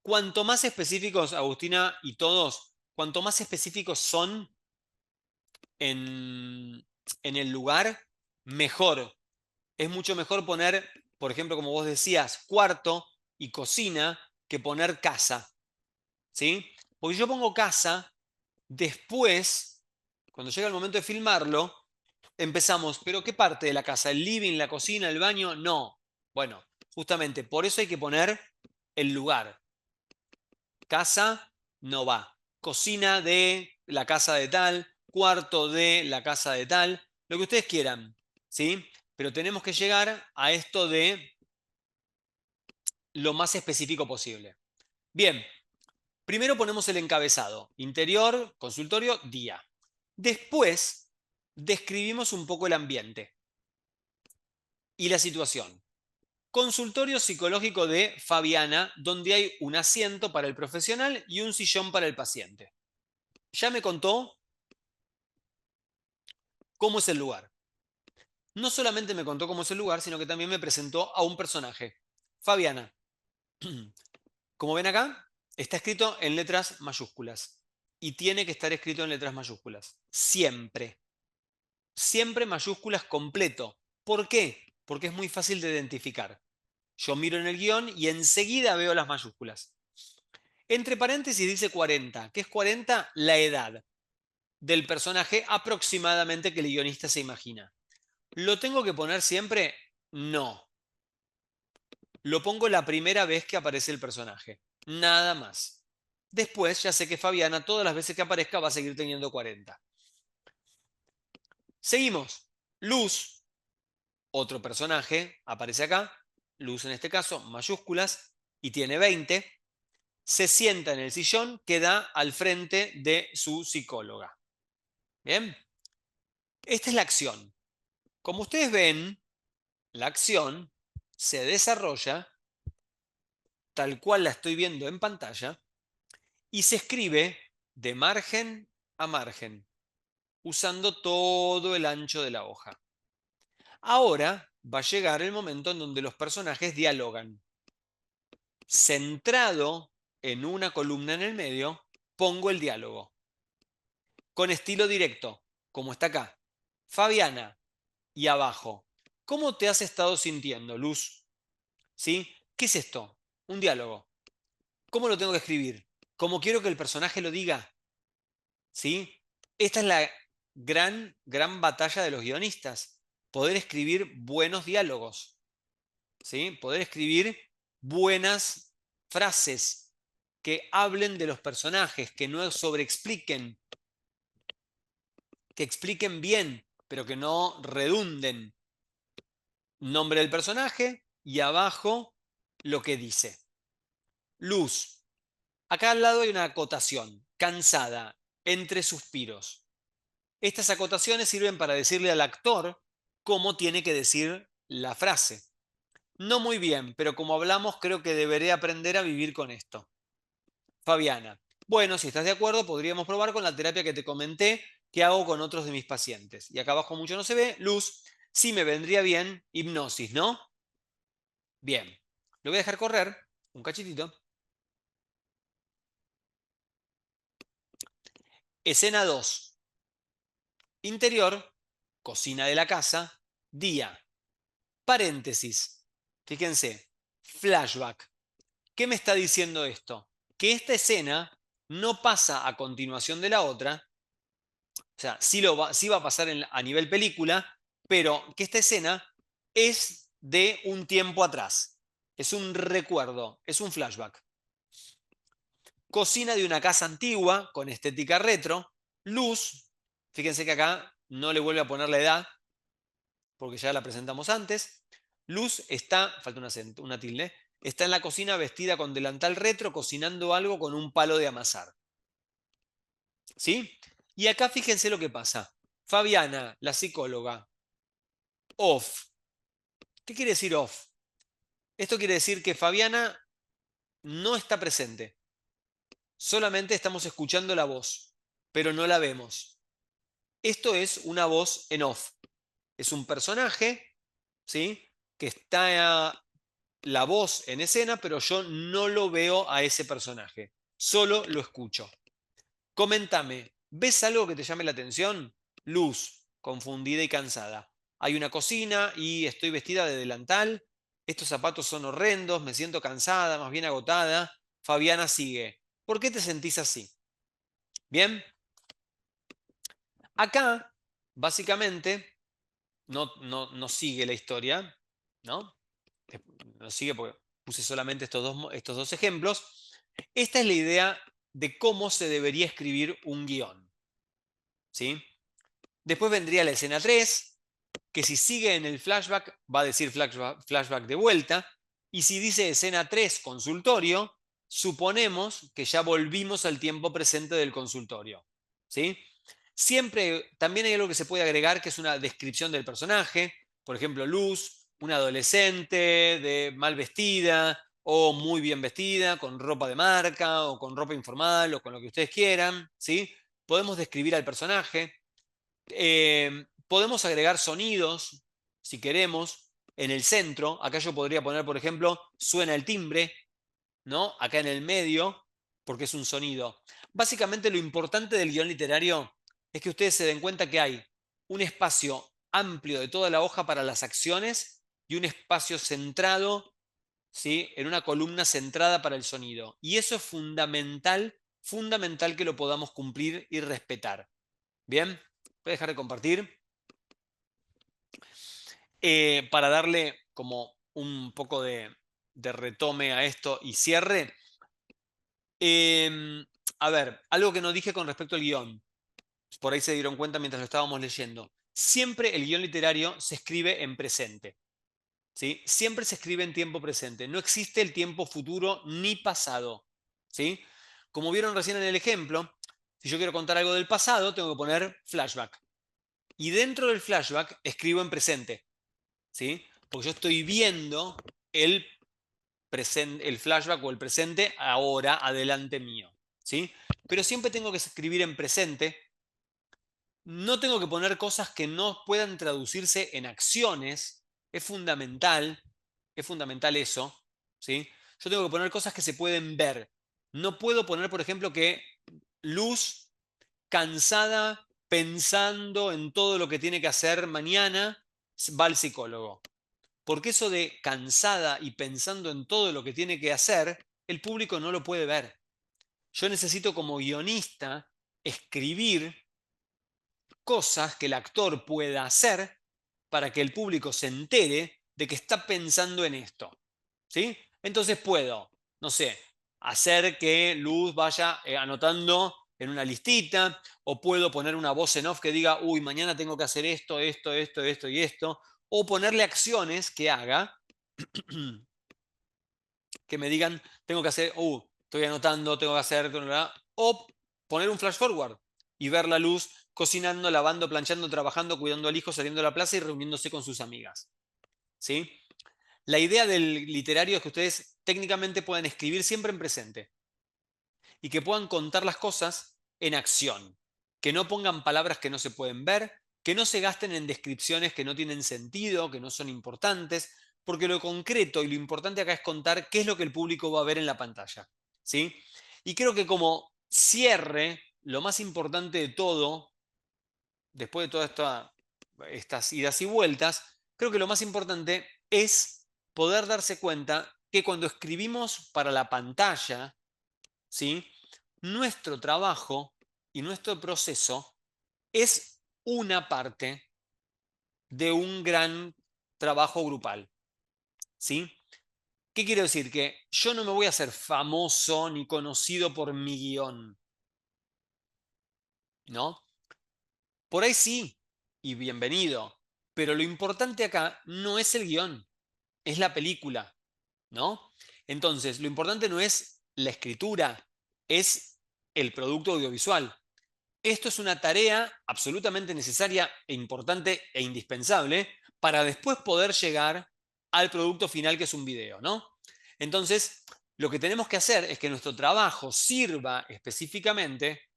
Cuanto más específicos, Agustina y todos, cuanto más específicos son en el lugar, mejor. Es mucho mejor poner, por ejemplo, como vos decías, cuarto y cocina, que poner casa. ¿Sí? Porque yo pongo casa Después, cuando llega el momento de filmarlo, empezamos, pero ¿qué parte de la casa? ¿El living, la cocina, el baño? No. Bueno, justamente por eso hay que poner el lugar. Casa no va. Cocina de la casa de tal, cuarto de la casa de tal, lo que ustedes quieran, ¿sí? Pero tenemos que llegar a esto de lo más específico posible. Bien, primero ponemos el encabezado, interior, consultorio, día. Después, describimos un poco el ambiente y la situación. Consultorio psicológico de Fabiana, donde hay un asiento para el profesional y un sillón para el paciente. Ya me contó cómo es el lugar. No solamente me contó cómo es el lugar, sino que también me presentó a un personaje. Fabiana. Como ven acá, está escrito en letras mayúsculas. Y tiene que estar escrito en letras mayúsculas. Siempre. Siempre mayúsculas completo. ¿Por qué? Porque es muy fácil de identificar. Yo miro en el guión y enseguida veo las mayúsculas. Entre paréntesis dice 40. ¿Qué es 40? La edad del personaje aproximadamente que el guionista se imagina. ¿Lo tengo que poner siempre? No. Lo pongo la primera vez que aparece el personaje. Nada más. Después ya sé que Fabiana todas las veces que aparezca va a seguir teniendo 40. Seguimos. Luz, otro personaje, aparece acá. Luz en este caso, mayúsculas, y tiene 20. Se sienta en el sillón que da al frente de su psicóloga. Bien. Esta es la acción. Como ustedes ven, la acción se desarrolla tal cual la estoy viendo en pantalla y se escribe de margen a margen, usando todo el ancho de la hoja. Ahora va a llegar el momento en donde los personajes dialogan. Centrado en una columna en el medio, pongo el diálogo. Con estilo directo, como está acá. Fabiana, y abajo. ¿Cómo te has estado sintiendo, Luz? ¿Sí? ¿Qué es esto? Un diálogo. ¿Cómo lo tengo que escribir? ¿Cómo quiero que el personaje lo diga? ¿Sí? Esta es la gran batalla de los guionistas. Poder escribir buenos diálogos. ¿Sí? Poder escribir buenas frases que hablen de los personajes, que no sobreexpliquen, que expliquen bien, pero que no redunden. Nombre del personaje y abajo lo que dice. Luz. Acá al lado hay una acotación. Cansada. Entre suspiros. Estas acotaciones sirven para decirle al actor cómo tiene que decir la frase. No muy bien, pero como hablamos, creo que deberé aprender a vivir con esto. Fabiana. Bueno, si estás de acuerdo, podríamos probar con la terapia que te comenté que hago con otros de mis pacientes. Y acá abajo mucho no se ve. Luz. Sí me vendría bien hipnosis, ¿no? Bien. Lo voy a dejar correr un cachitito. Escena 2. Interior, cocina de la casa, día. Paréntesis. Fíjense, flashback. ¿Qué me está diciendo esto? Que esta escena no pasa a continuación de la otra, o sea, sí va a pasar a nivel película, pero que esta escena es de un tiempo atrás. Es un recuerdo, es un flashback. Cocina de una casa antigua con estética retro, luz, fíjense que acá no le vuelve a poner la edad, porque ya la presentamos antes. Luz está, falta una tilde, está en la cocina vestida con delantal retro, cocinando algo con un palo de amasar. ¿Sí? Y acá fíjense lo que pasa. Fabiana, la psicóloga, off. ¿Qué quiere decir off? Esto quiere decir que Fabiana no está presente. Solamente estamos escuchando la voz, pero no la vemos. Esto es una voz en off. Es un personaje, ¿sí? Que está la voz en escena, pero yo no lo veo a ese personaje. Solo lo escucho. Coméntame, ¿ves algo que te llame la atención? Luz, confundida y cansada. Hay una cocina y estoy vestida de delantal. Estos zapatos son horrendos, me siento cansada, más bien agotada. Fabiana sigue. ¿Por qué te sentís así? ¿Bien? Acá, básicamente, no sigue la historia, ¿no? No sigue porque puse solamente estos dos ejemplos. Esta es la idea de cómo se debería escribir un guión, ¿sí? Después vendría la escena 3, que si sigue en el flashback va a decir flashback de vuelta, y si dice escena 3 consultorio, suponemos que ya volvimos al tiempo presente del consultorio, ¿sí? Siempre, también hay algo que se puede agregar, que es una descripción del personaje. Por ejemplo, Luz, una adolescente mal vestida o muy bien vestida, con ropa de marca o con ropa informal o con lo que ustedes quieran, ¿sí? Podemos describir al personaje. Podemos agregar sonidos, si queremos, en el centro. Acá yo podría poner, por ejemplo, suena el timbre, ¿no? Acá en el medio, porque es un sonido. Básicamente lo importante del guión literario es que ustedes se den cuenta que hay un espacio amplio de toda la hoja para las acciones y un espacio centrado, ¿sí? En una columna centrada para el sonido. Y eso es fundamental, fundamental que lo podamos cumplir y respetar. Bien, voy a dejar de compartir para darle como un poco de retome a esto y cierre. Em, a ver, algo que no dije con respecto al guión, por ahí se dieron cuenta mientras lo estábamos leyendo. Siempre el guión literario se escribe en presente, ¿sí? Siempre se escribe en tiempo presente. No existe el tiempo futuro ni pasado, ¿sí? Como vieron recién en el ejemplo, si yo quiero contar algo del pasado, tengo que poner flashback. Y dentro del flashback escribo en presente, ¿sí? Porque yo estoy viendo el el flashback o el presente ahora, adelante mío, ¿sí? Pero siempre tengo que escribir en presente. No tengo que poner cosas que no puedan traducirse en acciones. Es fundamental eso, ¿sí? Yo tengo que poner cosas que se pueden ver. No puedo poner, por ejemplo, que Luz, cansada, pensando en todo lo que tiene que hacer mañana, va al psicólogo. Porque eso de cansada y pensando en todo lo que tiene que hacer, el público no lo puede ver. Yo necesito como guionista escribir cosas que el actor pueda hacer para que el público se entere de que está pensando en esto. ¿Sí? Entonces puedo, no sé, hacer que Luz vaya anotando en una listita, o puedo poner una voz en off que diga, uy, mañana tengo que hacer esto, esto, esto, esto y esto, o ponerle acciones que haga que me digan, tengo que hacer, estoy anotando, tengo que hacer, o poner un flash forward y ver la Luz cocinando, lavando, planchando, trabajando, cuidando al hijo, saliendo a la plaza y reuniéndose con sus amigas. ¿Sí? La idea del literario es que ustedes técnicamente puedan escribir siempre en presente y que puedan contar las cosas en acción, que no pongan palabras que no se pueden ver, que no se gasten en descripciones que no tienen sentido, que no son importantes, porque lo concreto y lo importante acá es contar qué es lo que el público va a ver en la pantalla, ¿sí? Y creo que como cierre, lo más importante de todo, después de todas estas idas y vueltas, creo que lo más importante es poder darse cuenta que cuando escribimos para la pantalla, ¿sí? Nuestro trabajo y nuestro proceso es una parte de un gran trabajo grupal, ¿sí? ¿Qué quiero decir? Que yo no me voy a hacer famoso ni conocido por mi guión, ¿no? Por ahí sí, y bienvenido, pero lo importante acá no es el guión, es la película, ¿no? Entonces, lo importante no es la escritura, es el producto audiovisual. Esto es una tarea absolutamente necesaria e importante e indispensable para después poder llegar al producto final que es un video, ¿no? Entonces, lo que tenemos que hacer es que nuestro trabajo sirva específicamente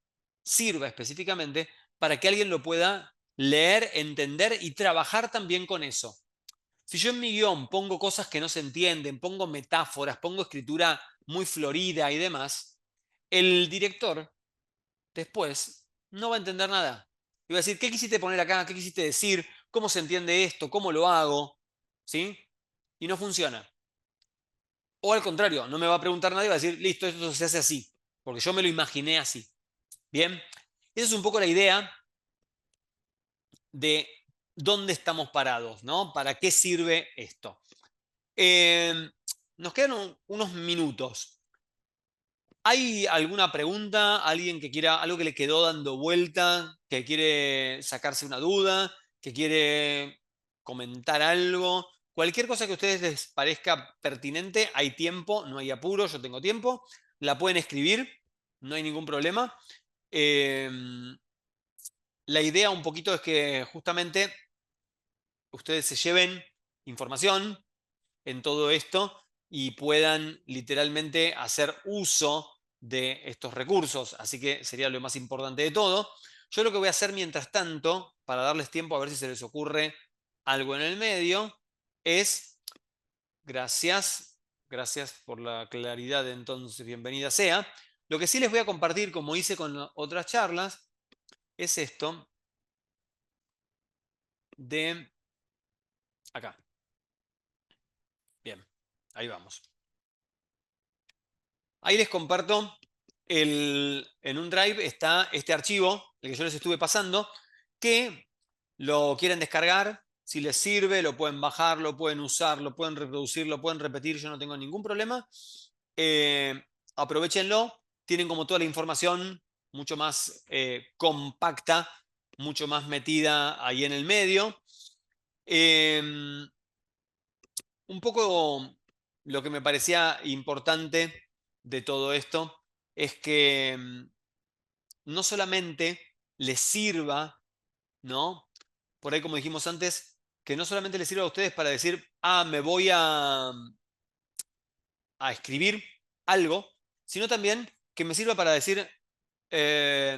para que alguien lo pueda leer, entender y trabajar también con eso. Si yo en mi guión pongo cosas que no se entienden, pongo metáforas, pongo escritura muy florida y demás, el director después no va a entender nada. Y va a decir, ¿qué quisiste poner acá? ¿Qué quisiste decir? ¿Cómo se entiende esto? ¿Cómo lo hago? ¿Sí? Y no funciona. O al contrario, no me va a preguntar nadie, va a decir, listo, esto se hace así, porque yo me lo imaginé así. Bien, esa es un poco la idea de dónde estamos parados, ¿no? ¿Para qué sirve esto? Nos quedan unos minutos. ¿Hay alguna pregunta? ¿Alguien que quiera, algo que le quedó dando vuelta, que quiere sacarse una duda, que quiere comentar algo? Cualquier cosa que a ustedes les parezca pertinente, hay tiempo, no hay apuro, yo tengo tiempo. La pueden escribir, no hay ningún problema. Em, la idea un poquito es que justamente ustedes se lleven información en todo esto y puedan literalmente hacer uso de estos recursos. Así que sería lo más importante de todo. Yo lo que voy a hacer mientras tanto, para darles tiempo a ver si se les ocurre algo en el medio, es, gracias, gracias por la claridad, entonces bienvenida sea. Lo que sí les voy a compartir, como hice con otras charlas, es esto de acá. Bien, ahí vamos. Ahí les comparto, en un drive está este archivo, el que yo les estuve pasando, que lo quieren descargar, si les sirve, lo pueden bajar, lo pueden usar, lo pueden reproducir, lo pueden repetir, yo no tengo ningún problema. Eh, Aprovechenlo, tienen como toda la información mucho más compacta, mucho más metida ahí en el medio. Eh, un poco lo que me parecía importante de todo esto es que no solamente les sirva, ¿no? Por ahí, como dijimos antes, que no solamente les sirva a ustedes para decir, me voy a escribir algo, sino también que me sirva para decir, eh,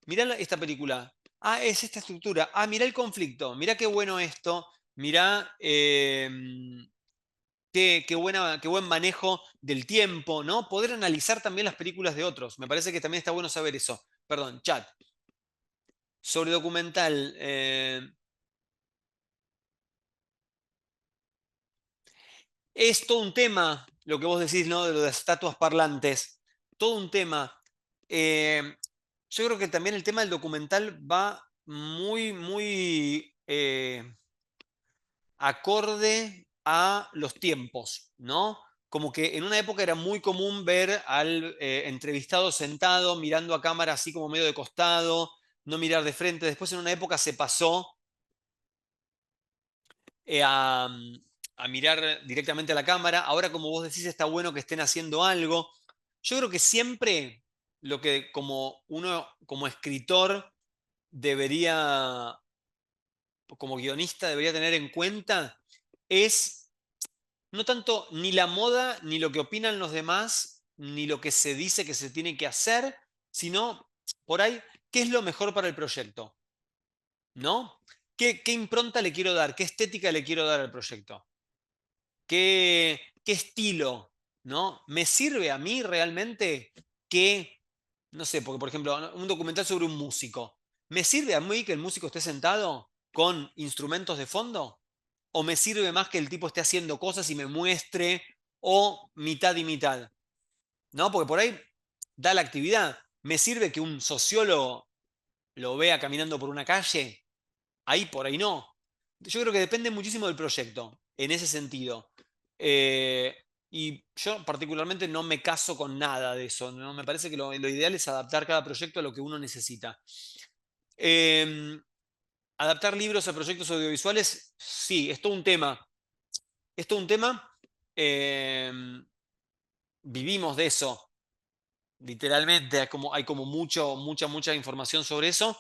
mirá esta película, es esta estructura, mirá el conflicto, mirá qué bueno esto, mirá qué buen manejo del tiempo, ¿no? Poder analizar también las películas de otros. Me parece que también está bueno saber eso. Perdón, chat. Sobre documental. Es todo un tema, lo que vos decís, ¿no? De las estatuas parlantes. Todo un tema. Eh, yo creo que también el tema del documental va muy, muy acorde a los tiempos, ¿no? Como que en una época era muy común ver al entrevistado sentado, mirando a cámara así como medio de costado, no mirar de frente. Después en una época se pasó eh, a, a mirar directamente a la cámara. Ahora, como vos decís, está bueno que estén haciendo algo. Yo creo que siempre lo que como uno, como escritor, debería, como guionista, debería tener en cuenta es no tanto ni la moda, ni lo que opinan los demás, ni lo que se dice que se tiene que hacer, sino por ahí, ¿qué es lo mejor para el proyecto? ¿No? ¿Qué impronta le quiero dar? ¿Qué estética le quiero dar al proyecto? ¿Qué estilo? ¿No? ¿Me sirve a mí realmente que, no sé, porque por ejemplo, un documental sobre un músico, ¿me sirve a mí que el músico esté sentado con instrumentos de fondo? ¿O me sirve más que el tipo esté haciendo cosas y me muestre o mitad y mitad? ¿No? Porque por ahí da la actividad. ¿Me sirve que un sociólogo lo vea caminando por una calle? Ahí por ahí no. Yo creo que depende muchísimo del proyecto, en ese sentido. Eh, y yo particularmente no me caso con nada de eso, ¿no? Me parece que lo ideal es adaptar cada proyecto a lo que uno necesita. Eh, Adaptar libros a proyectos audiovisuales, sí, es todo un tema. Es todo un tema. eh, Vivimos de eso, literalmente. Hay como mucha información sobre eso.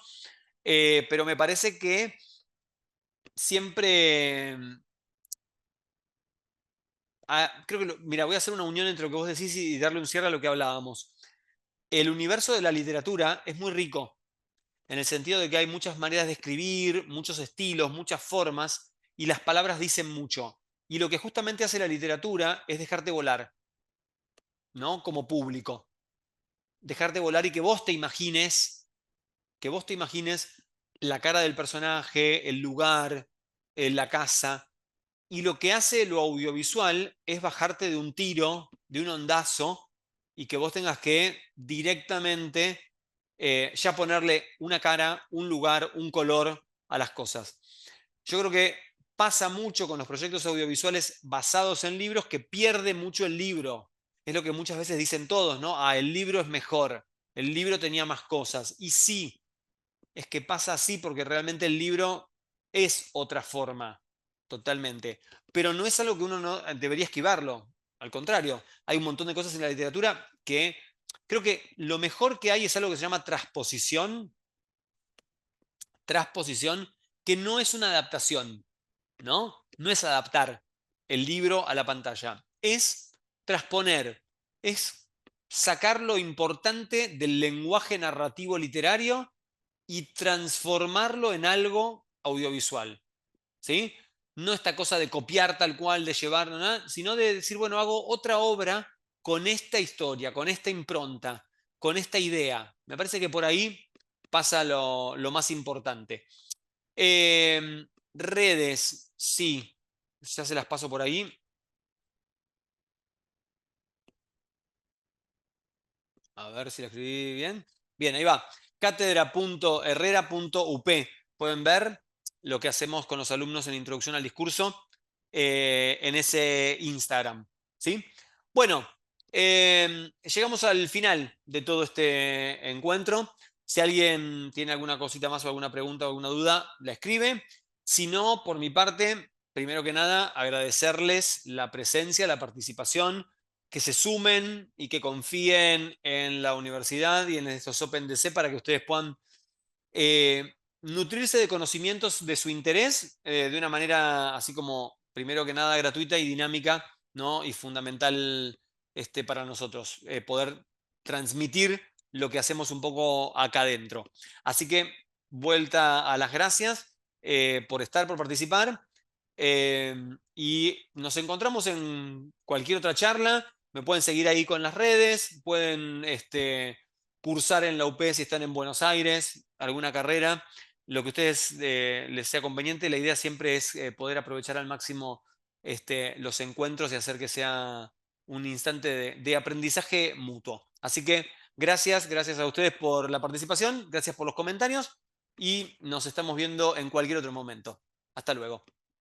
Pero me parece que siempre creo que, mira, voy a hacer una unión entre lo que vos decís y darle un cierre a lo que hablábamos. El universo de la literatura es muy rico, en el sentido de que hay muchas maneras de escribir, muchos estilos, muchas formas, y las palabras dicen mucho. Y lo que justamente hace la literatura es dejarte volar, ¿no? Como público. Dejarte volar y que vos te imagines la cara del personaje, el lugar, la casa. Y lo que hace lo audiovisual es bajarte de un tiro, de un ondazo, y que vos tengas que directamente ya ponerle una cara, un lugar, un color a las cosas. Yo creo que pasa mucho con los proyectos audiovisuales basados en libros que pierde mucho el libro. Es lo que muchas veces dicen todos, ¿no? Ah, el libro es mejor, el libro tenía más cosas. Y sí, es que pasa así porque realmente el libro es otra forma, totalmente. Pero no es algo que uno no debería esquivarlo. Al contrario, hay un montón de cosas en la literatura que creo que lo mejor que hay es algo que se llama transposición, que no es una adaptación, ¿no? No es adaptar el libro a la pantalla, es transponer, es sacar lo importante del lenguaje narrativo literario y transformarlo en algo audiovisual, ¿sí? No esta cosa de copiar tal cual, de llevar, ¿no? Sino de decir, bueno, hago otra obra con esta historia, con esta impronta, con esta idea. Me parece que por ahí pasa lo más importante. Redes, sí, ya se las paso por ahí. A ver si la escribí bien. Bien, ahí va. Cátedra.herrera.up. Pueden ver lo que hacemos con los alumnos en Introducción al Discurso en ese Instagram. ¿Sí? Bueno, llegamos al final de todo este encuentro. Si alguien tiene alguna cosita más o alguna pregunta o alguna duda, la escribe. Si no, por mi parte, primero que nada, agradecerles la presencia, la participación, que se sumen y que confíen en la universidad y en estos Open DC para que ustedes puedan nutrirse de conocimientos de su interés de una manera así como, primero que nada, gratuita y dinámica, ¿no? Y fundamental para nosotros, poder transmitir lo que hacemos un poco acá adentro. Así que, vuelta a las gracias por estar, por participar. Y nos encontramos en cualquier otra charla. Me pueden seguir ahí con las redes, pueden cursar en la UP si están en Buenos Aires, alguna carrera, lo que a ustedes les sea conveniente. La idea siempre es poder aprovechar al máximo los encuentros y hacer que sea un instante de aprendizaje mutuo. Así que gracias a ustedes por la participación, gracias por los comentarios y nos estamos viendo en cualquier otro momento. Hasta luego.